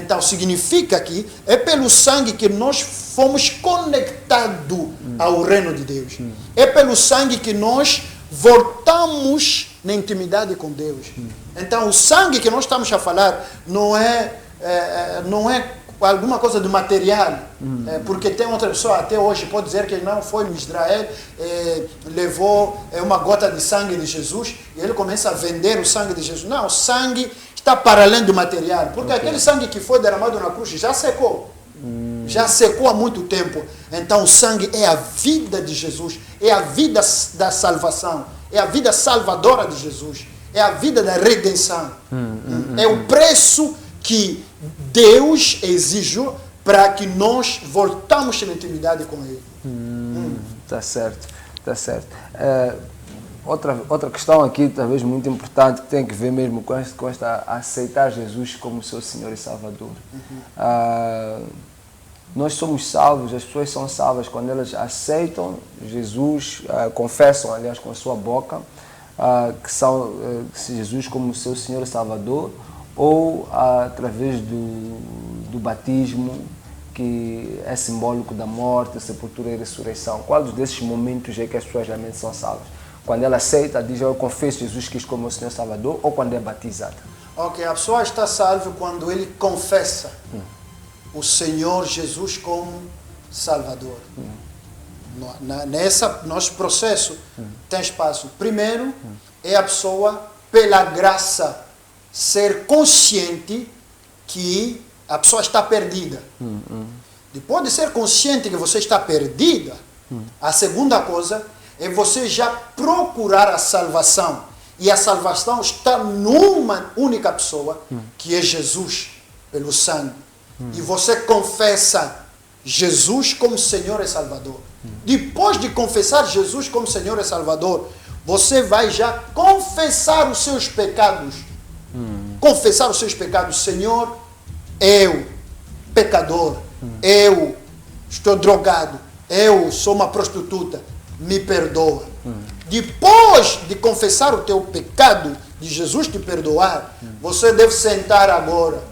Então, significa que é pelo sangue que nós fomos conectados ao reino de Deus. É pelo sangue que nós voltamos na intimidade com Deus. Então, o sangue que nós estamos a falar não é alguma coisa de material, porque tem outra pessoa até hoje pode dizer que não foi no Israel, levou uma gota de sangue de Jesus e ele começa a vender o sangue de Jesus. Não, o sangue está para além do material, porque aquele sangue que foi derramado na cruz já secou. Já secou há muito tempo. Então o sangue é a vida de Jesus, é a vida da salvação, é a vida salvadora de Jesus, é a vida da redenção. É o preço que Deus exigiu para que nós voltamos na intimidade com Ele. Tá certo, tá certo. Outra questão aqui, talvez muito importante, que tem que ver mesmo com esta aceitar Jesus como seu Senhor e Salvador. Nós somos salvos, as pessoas são salvas quando elas aceitam Jesus, confessam, aliás, com a sua boca, que Jesus como seu Senhor e Salvador, ou através do batismo, que é simbólico da morte, sepultura e ressurreição. Qual desses momentos é que as pessoas realmente são salvas? Quando ela aceita, diz, eu confesso Jesus Cristo como Senhor e Salvador, ou quando é batizada? Ok, a pessoa está salva quando ele confessa o Senhor Jesus como Salvador. Nosso processo tem espaço. Primeiro, é a pessoa, pela graça, ser consciente que a pessoa está perdida. Depois de ser consciente que você está perdida, a segunda coisa é você já procurar a salvação. E a salvação está numa única pessoa, que é Jesus, pelo sangue. E você confessa Jesus como Senhor e Salvador. Depois de confessar Jesus como Senhor e Salvador, você vai já confessar os seus pecados. Confessar os seus pecados. Senhor, eu, pecador, eu estou drogado, eu sou uma prostituta, me perdoa. Depois de confessar o teu pecado, de Jesus te perdoar, você deve sentar agora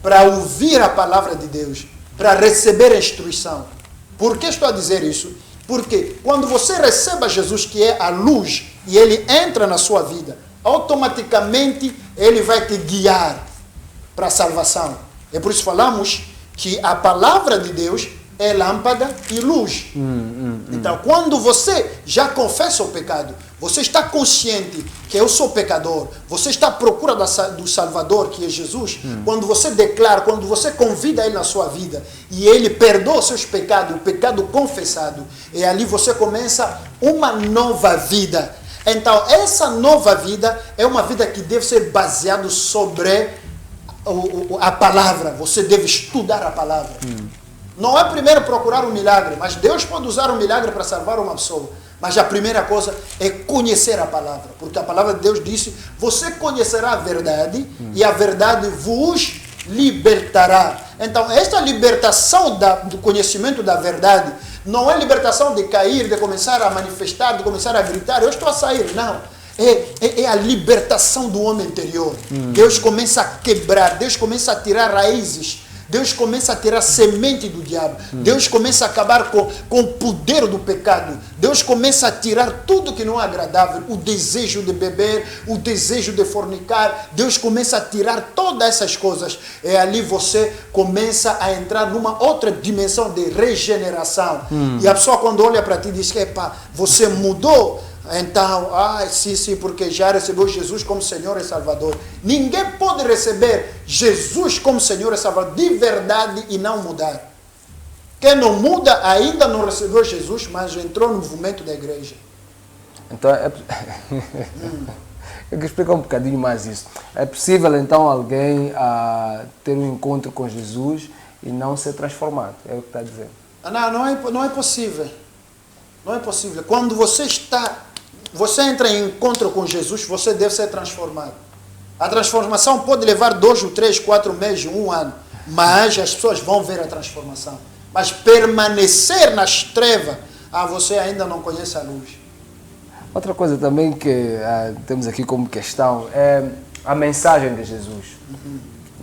para ouvir a palavra de Deus, para receber a instrução. Por que estou a dizer isso? Porque quando você recebe Jesus, que é a luz, e ele entra na sua vida, automaticamente ele vai te guiar para a salvação. É por isso que falamos que a palavra de Deus é lâmpada e luz. Então, quando você já confessa o pecado, você está consciente que eu sou pecador, você está à procura do Salvador, que é Jesus, quando você declara, quando você convida Ele na sua vida, e Ele perdoa os seus pecados, o pecado confessado, e ali você começa uma nova vida. Então, essa nova vida é uma vida que deve ser baseada sobre a palavra. Você deve estudar a palavra. Não é primeiro procurar um milagre, mas Deus pode usar um milagre para salvar uma pessoa. Mas a primeira coisa é conhecer a palavra. Porque a palavra de Deus disse, você conhecerá a verdade e a verdade vos libertará. Então, esta libertação do conhecimento da verdade não é libertação de cair, de começar a manifestar, de começar a gritar, eu estou a sair. Não. É a libertação do homem interior. Deus começa a quebrar, Deus começa a tirar raízes, Deus começa a tirar semente do diabo, Deus começa a acabar com o poder do pecado, Deus começa a tirar tudo que não é agradável, o desejo de beber, o desejo de fornicar, Deus começa a tirar todas essas coisas, e ali você começa a entrar numa outra dimensão de regeneração. E a pessoa quando olha para ti e diz, epa, você mudou. Então, sim, porque já recebeu Jesus como Senhor e Salvador. Ninguém pode receber Jesus como Senhor e Salvador de verdade e não mudar. Quem não muda ainda não recebeu Jesus, mas entrou no movimento da igreja. Então, eu quero explicar um bocadinho mais isso. É possível, então, alguém ter um encontro com Jesus e não ser transformado? É o que está a dizer. Não é possível. Não é possível. Quando você entra em encontro com Jesus, você deve ser transformado. A transformação pode levar 2 ou 3, 4 meses, 1 ano, mas as pessoas vão ver a transformação. Mas permanecer nas trevas, você ainda não conhece a luz. Outra coisa também que temos aqui como questão é a mensagem de Jesus.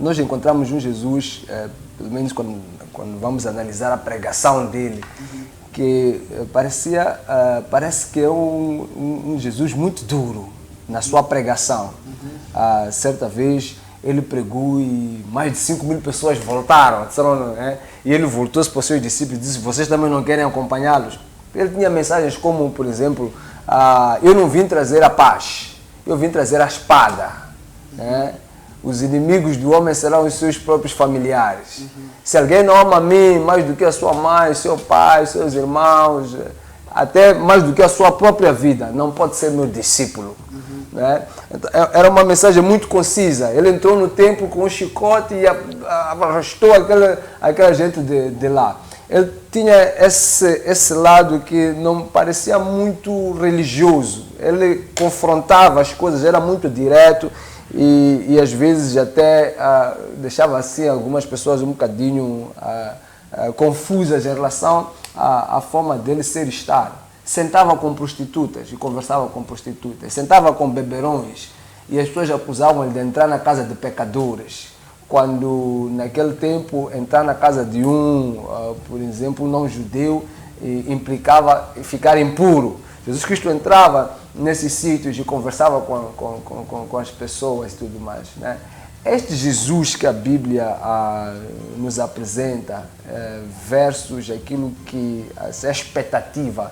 Nós encontramos um Jesus, pelo menos quando vamos analisar a pregação dele, que parece que é um Jesus muito duro na sua pregação. Certa vez ele pregou e mais de 5.000 pessoas voltaram, e ele voltou-se para os seus discípulos e disse, vocês também não querem acompanhá-los? Ele tinha mensagens como, por exemplo, eu não vim trazer a paz, eu vim trazer a espada. Os inimigos do homem serão os seus próprios familiares. Se alguém não ama a mim mais do que a sua mãe, seu pai, seus irmãos, até mais do que a sua própria vida, não pode ser meu discípulo. Então, era uma mensagem muito concisa. Ele entrou no templo com um chicote e arrastou aquela gente de lá. Ele tinha esse lado que não parecia muito religioso. Ele confrontava as coisas, era muito direto. E às vezes até deixava assim algumas pessoas um bocadinho confusas em relação à forma dele ser e estar. Sentava com prostitutas e conversava com prostitutas, sentava com beberões e as pessoas acusavam ele de entrar na casa de pecadores, quando naquele tempo entrar na casa de por exemplo, um não-judeu implicava ficar impuro. Jesus Cristo entrava nesses sítios e conversava com as pessoas e tudo mais. Este Jesus que a Bíblia nos apresenta versus aquilo que a expectativa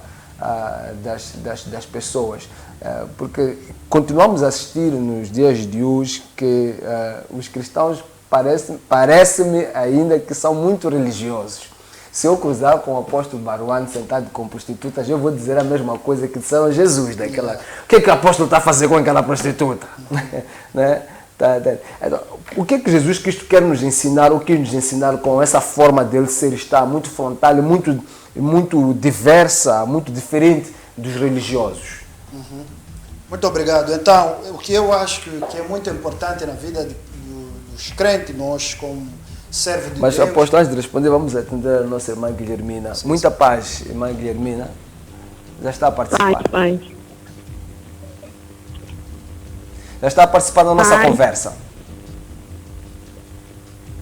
das pessoas. Porque continuamos a assistir nos dias de hoje que os cristãos parece-me ainda que são muito religiosos. Se eu cruzar com o apóstolo Baruane sentado com prostitutas, eu vou dizer a mesma coisa que disseram a Jesus daquela. O que é que o apóstolo está a fazer com aquela prostituta? Então, o que é que Jesus Cristo quer nos ensinar? O que nos ensinar com essa forma dele ser e estar muito frontal, muito diversa, muito diferente dos religiosos? Muito obrigado. Então, o que eu acho que é muito importante na vida dos crentes, nós como servo de Mas, Deus. apóstolo, antes de responder, vamos atender a nossa irmã Guilhermina. Muita paz, irmã Guilhermina. Já está a participar. Paz. Já está a participar da nossa conversa.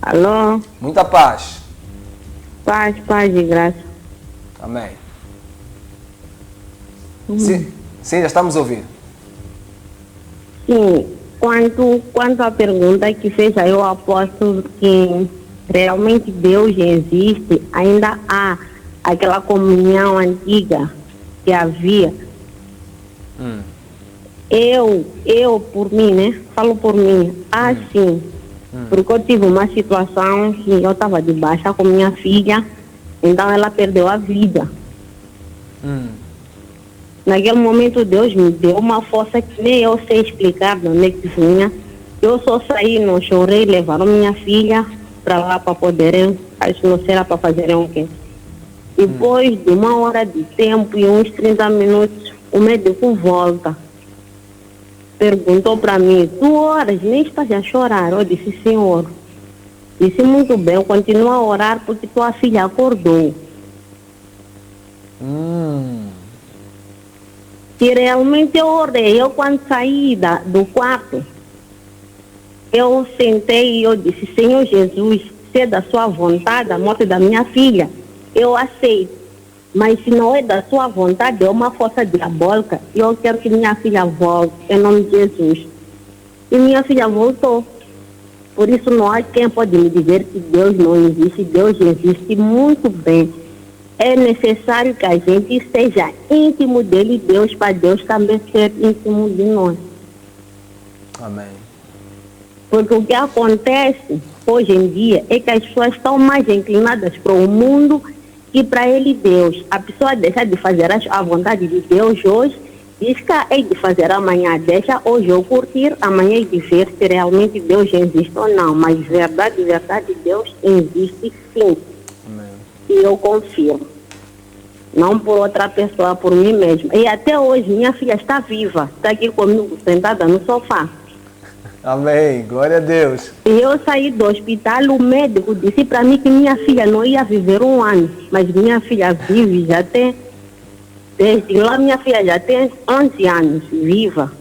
Alô? Muita paz. Paz e graça. Amém. Sim, já estamos a ouvir. Sim, quanto à pergunta que fez, eu aposto que realmente Deus existe, ainda há aquela comunhão antiga que havia. Eu por mim, né? Falo por mim, assim, porque eu tive uma situação que eu estava de baixa com minha filha, então ela perdeu a vida. Naquele momento Deus me deu uma força que nem eu sei explicar de onde é que vinha. Eu só saí, não chorei, levaram minha filha para lá para poderem, acho que não sei lá para fazerem o quê. Depois de 1 hora de tempo e uns 30 minutos, o médico volta. Perguntou para mim, 2 horas, nem estás a chorar? Eu disse, senhor. Disse, muito bem, eu continuo a orar porque tua filha acordou. E realmente eu orei. Eu quando saí do quarto, eu sentei e eu disse, Senhor Jesus, se é da sua vontade a morte da minha filha, eu aceito. Mas se não é da sua vontade, é uma força diabólica, eu quero que minha filha volte, em nome de Jesus. E minha filha voltou. Por isso não há quem pode me dizer que Deus não existe. Deus existe muito bem. É necessário que a gente seja íntimo dele, Deus, para Deus também ser íntimo de nós. Amém. Porque o que acontece hoje em dia é que as pessoas estão mais inclinadas para o mundo que para ele Deus. A pessoa deixa de fazer a vontade de Deus hoje, diz que é de fazer amanhã, deixa hoje eu curtir, amanhã é de ver se realmente Deus existe ou não. Mas verdade, Deus existe sim. Amém. E eu confirmo. Não por outra pessoa, por mim mesma. E até hoje minha filha está viva, está aqui comigo, sentada no sofá. Amém. Glória a Deus. E eu saí do hospital, o médico disse para mim que minha filha não ia viver 1 ano. Mas minha filha vive, já tem... Desde lá minha filha já tem 11 anos, viva.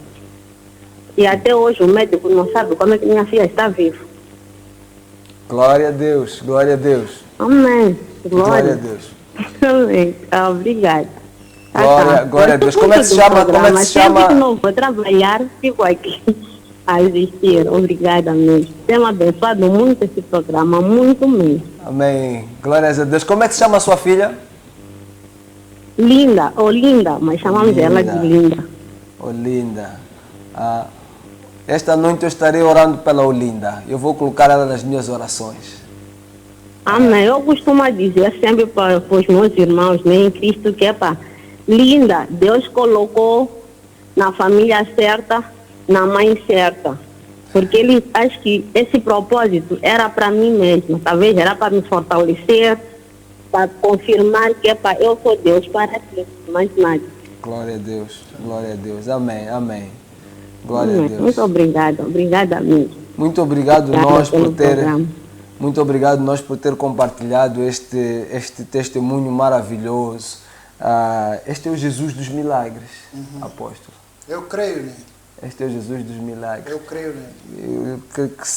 E até hoje o médico não sabe como é que minha filha está viva. Glória a Deus. Glória a Deus. Amém. Glória a Deus. Amém. Obrigada. Glória a Deus. Como é que se chama? Sempre que não vou trabalhar, fico aqui a existir. Obrigada mesmo. Tenho abençoado muito esse programa, muito mesmo. Amém. Glórias a Deus. Como é que se chama a sua filha? Linda, mas chamamos ela de Linda. Olinda. Esta noite eu estarei orando pela Olinda. Eu vou colocar ela nas minhas orações. Amém. Eu costumo dizer sempre para os meus irmãos, né, em Cristo, que Linda, Deus colocou na família certa, na mãe certa. Porque ele acho que esse propósito era para mim mesmo, talvez era para me fortalecer, para confirmar que eu sou Deus para ti, mais nada. Glória a Deus, glória a Deus. Amém, amém. Glória a Deus. Muito obrigada mesmo. Muito obrigado nós por ter... programa. Muito obrigado nós por ter compartilhado este testemunho maravilhoso. Este é o Jesus dos milagres, apóstolo. Eu creio nele. Este é o Jesus dos milagres. Eu creio nele. Eu creio que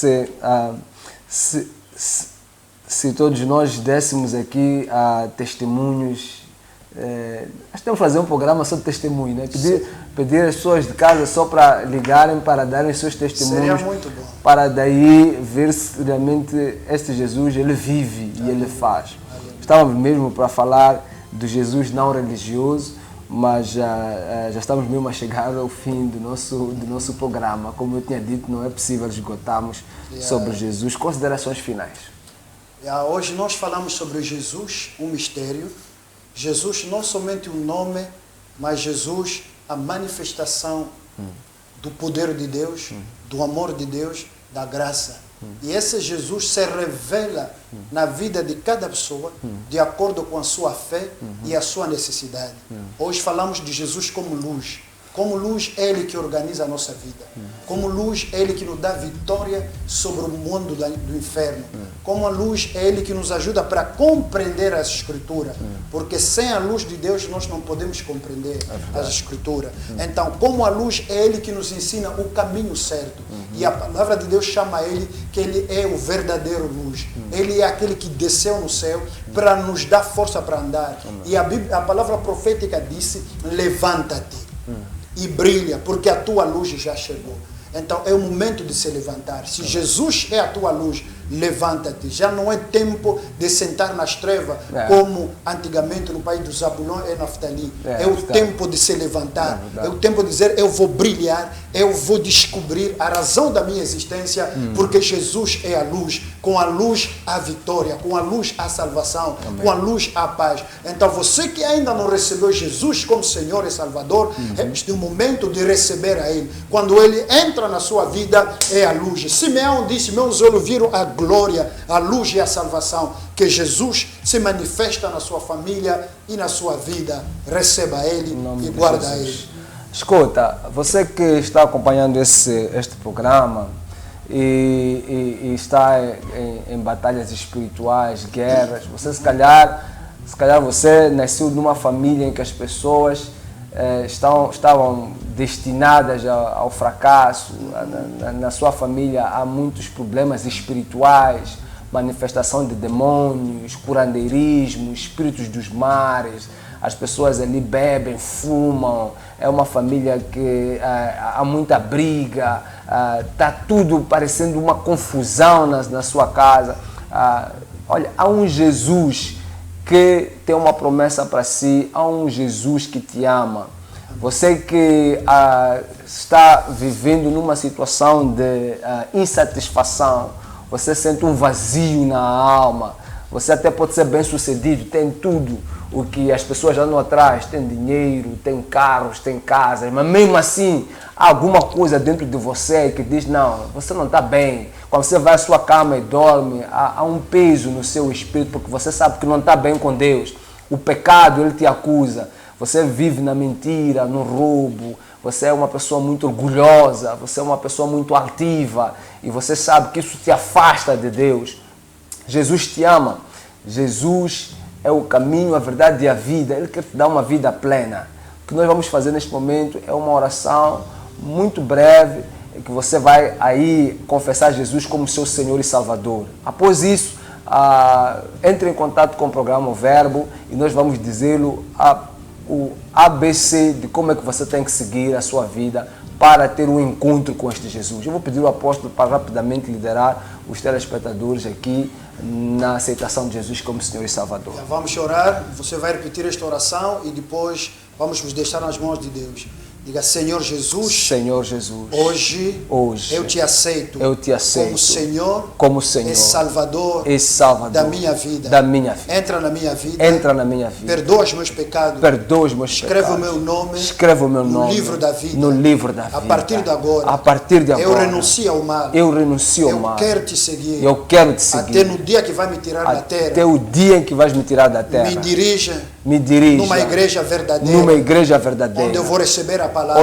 se todos nós dessemos aqui testemunhos, nós temos que fazer um programa só de testemunho, né? Pedir às pessoas de casa só para ligarem, para darem seus testemunhos. Seria muito bom. Para daí ver se realmente este Jesus, ele vive e ele faz. Estávamos mesmo para falar do Jesus não religioso, mas já estamos mesmo a chegar ao fim do nosso programa. Como eu tinha dito, não é possível esgotarmos sobre Jesus. Considerações finais. Hoje nós falamos sobre Jesus, um mistério. Jesus não somente um nome, mas Jesus, a manifestação do poder de Deus, do amor de Deus, da graça. E esse Jesus se revela na vida de cada pessoa, de acordo com a sua fé e a sua necessidade. Hoje falamos de Jesus como luz. Como luz, é Ele que organiza a nossa vida. Como luz, é Ele que nos dá vitória sobre o mundo do inferno. Como a luz, é Ele que nos ajuda para compreender as Escrituras. Porque sem a luz de Deus, nós não podemos compreender as Escrituras. Então, como a luz, é Ele que nos ensina o caminho certo. E a palavra de Deus chama Ele que Ele é o verdadeiro luz. Ele é aquele que desceu no céu para nos dar força para andar. E a palavra profética disse, levanta-te e brilha, porque a tua luz já chegou. Então é o momento de se levantar. Se Jesus é a tua luz, levanta-te. Já não é tempo de sentar nas trevas, como antigamente no país do Zabulon e Naftali. É o tempo de se levantar. É o tempo de dizer, eu vou brilhar, eu vou descobrir a razão da minha existência, porque Jesus é a luz. Com a luz, a vitória. Com a luz, a salvação. Com a luz, a paz. Então você que ainda não recebeu Jesus como Senhor e Salvador, este é o momento de receber a Ele. Quando Ele entra na sua vida, é a luz. Simeão disse, meus olhos viram a glória, a luz e a salvação, que Jesus se manifesta na sua família e na sua vida. Receba Ele e guarda Ele. Escuta, você que está acompanhando este programa e está em batalhas espirituais, guerras, você se calhar você nasceu numa família em que as pessoas estavam destinadas ao fracasso. Na sua família há muitos problemas espirituais, manifestação de demônios, curandeirismo, espíritos dos mares. As pessoas ali bebem, fumam. É uma família que há muita briga, está tudo parecendo uma confusão na sua casa. Olha, há um Jesus que tem uma promessa para si, há um Jesus que te ama. Você que está vivendo numa situação de insatisfação, você sente um vazio na alma, você até pode ser bem sucedido, tem tudo o que as pessoas andam atrás, tem dinheiro, tem carros, tem casas, mas mesmo assim há alguma coisa dentro de você que diz, não, você não está bem. Quando você vai à sua cama e dorme, há um peso no seu espírito, porque você sabe que não está bem com Deus. O pecado, ele te acusa. Você vive na mentira, no roubo, você é uma pessoa muito orgulhosa, você é uma pessoa muito altiva e você sabe que isso te afasta de Deus. Jesus te ama. Jesus é o caminho, a verdade e a vida. Ele quer te dar uma vida plena. O que nós vamos fazer neste momento é uma oração muito breve, que você vai aí confessar Jesus como seu Senhor e Salvador. Após isso, entre em contato com o programa O Verbo e nós vamos dizê-lo o ABC de como é que você tem que seguir a sua vida para ter um encontro com este Jesus. Eu vou pedir ao apóstolo para rapidamente liderar os telespectadores aqui na aceitação de Jesus como Senhor e Salvador. Vamos orar, você vai repetir esta oração e depois vamos nos deixar nas mãos de Deus. Diga, Senhor Jesus, Senhor Jesus, hoje eu te aceito, como Senhor e Salvador da minha vida. Entra na minha vida, perdoa os meus pecados, escreve o meu nome no livro da vida. A partir de agora, eu renuncio ao mal, eu quero te seguir, até no dia que vai me tirar da terra, até o dia em que vais me tirar da terra. Me dirija numa igreja verdadeira, onde eu vou receber a palavra.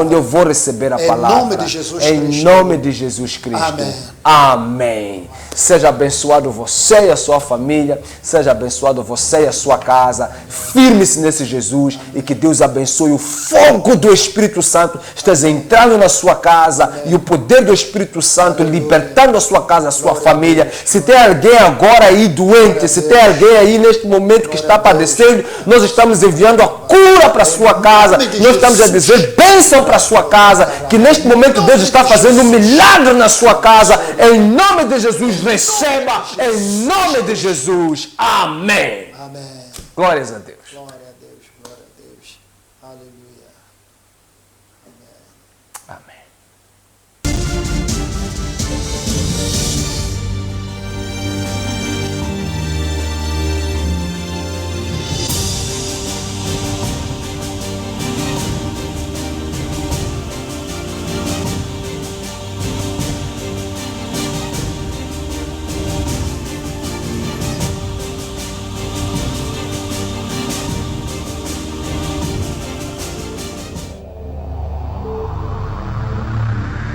Em nome de Jesus Cristo. Amém. Amém. Seja abençoado você e a sua família. Seja abençoado você e a sua casa. Firme-se nesse Jesus e que Deus abençoe. O fogo do Espírito Santo esteja entrando na sua casa. Amém. E o poder do Espírito Santo libertando a sua casa, a sua família. Se tem alguém agora aí doente, se tem alguém aí neste momento que está padecendo, nós estamos enviando a cura para a sua casa. Nós estamos a dizer bênção para a sua casa. Que neste momento Deus está fazendo um milagre na sua casa. Em nome de Jesus, receba. Em nome de Jesus. Amém. Amém. Glórias a Deus.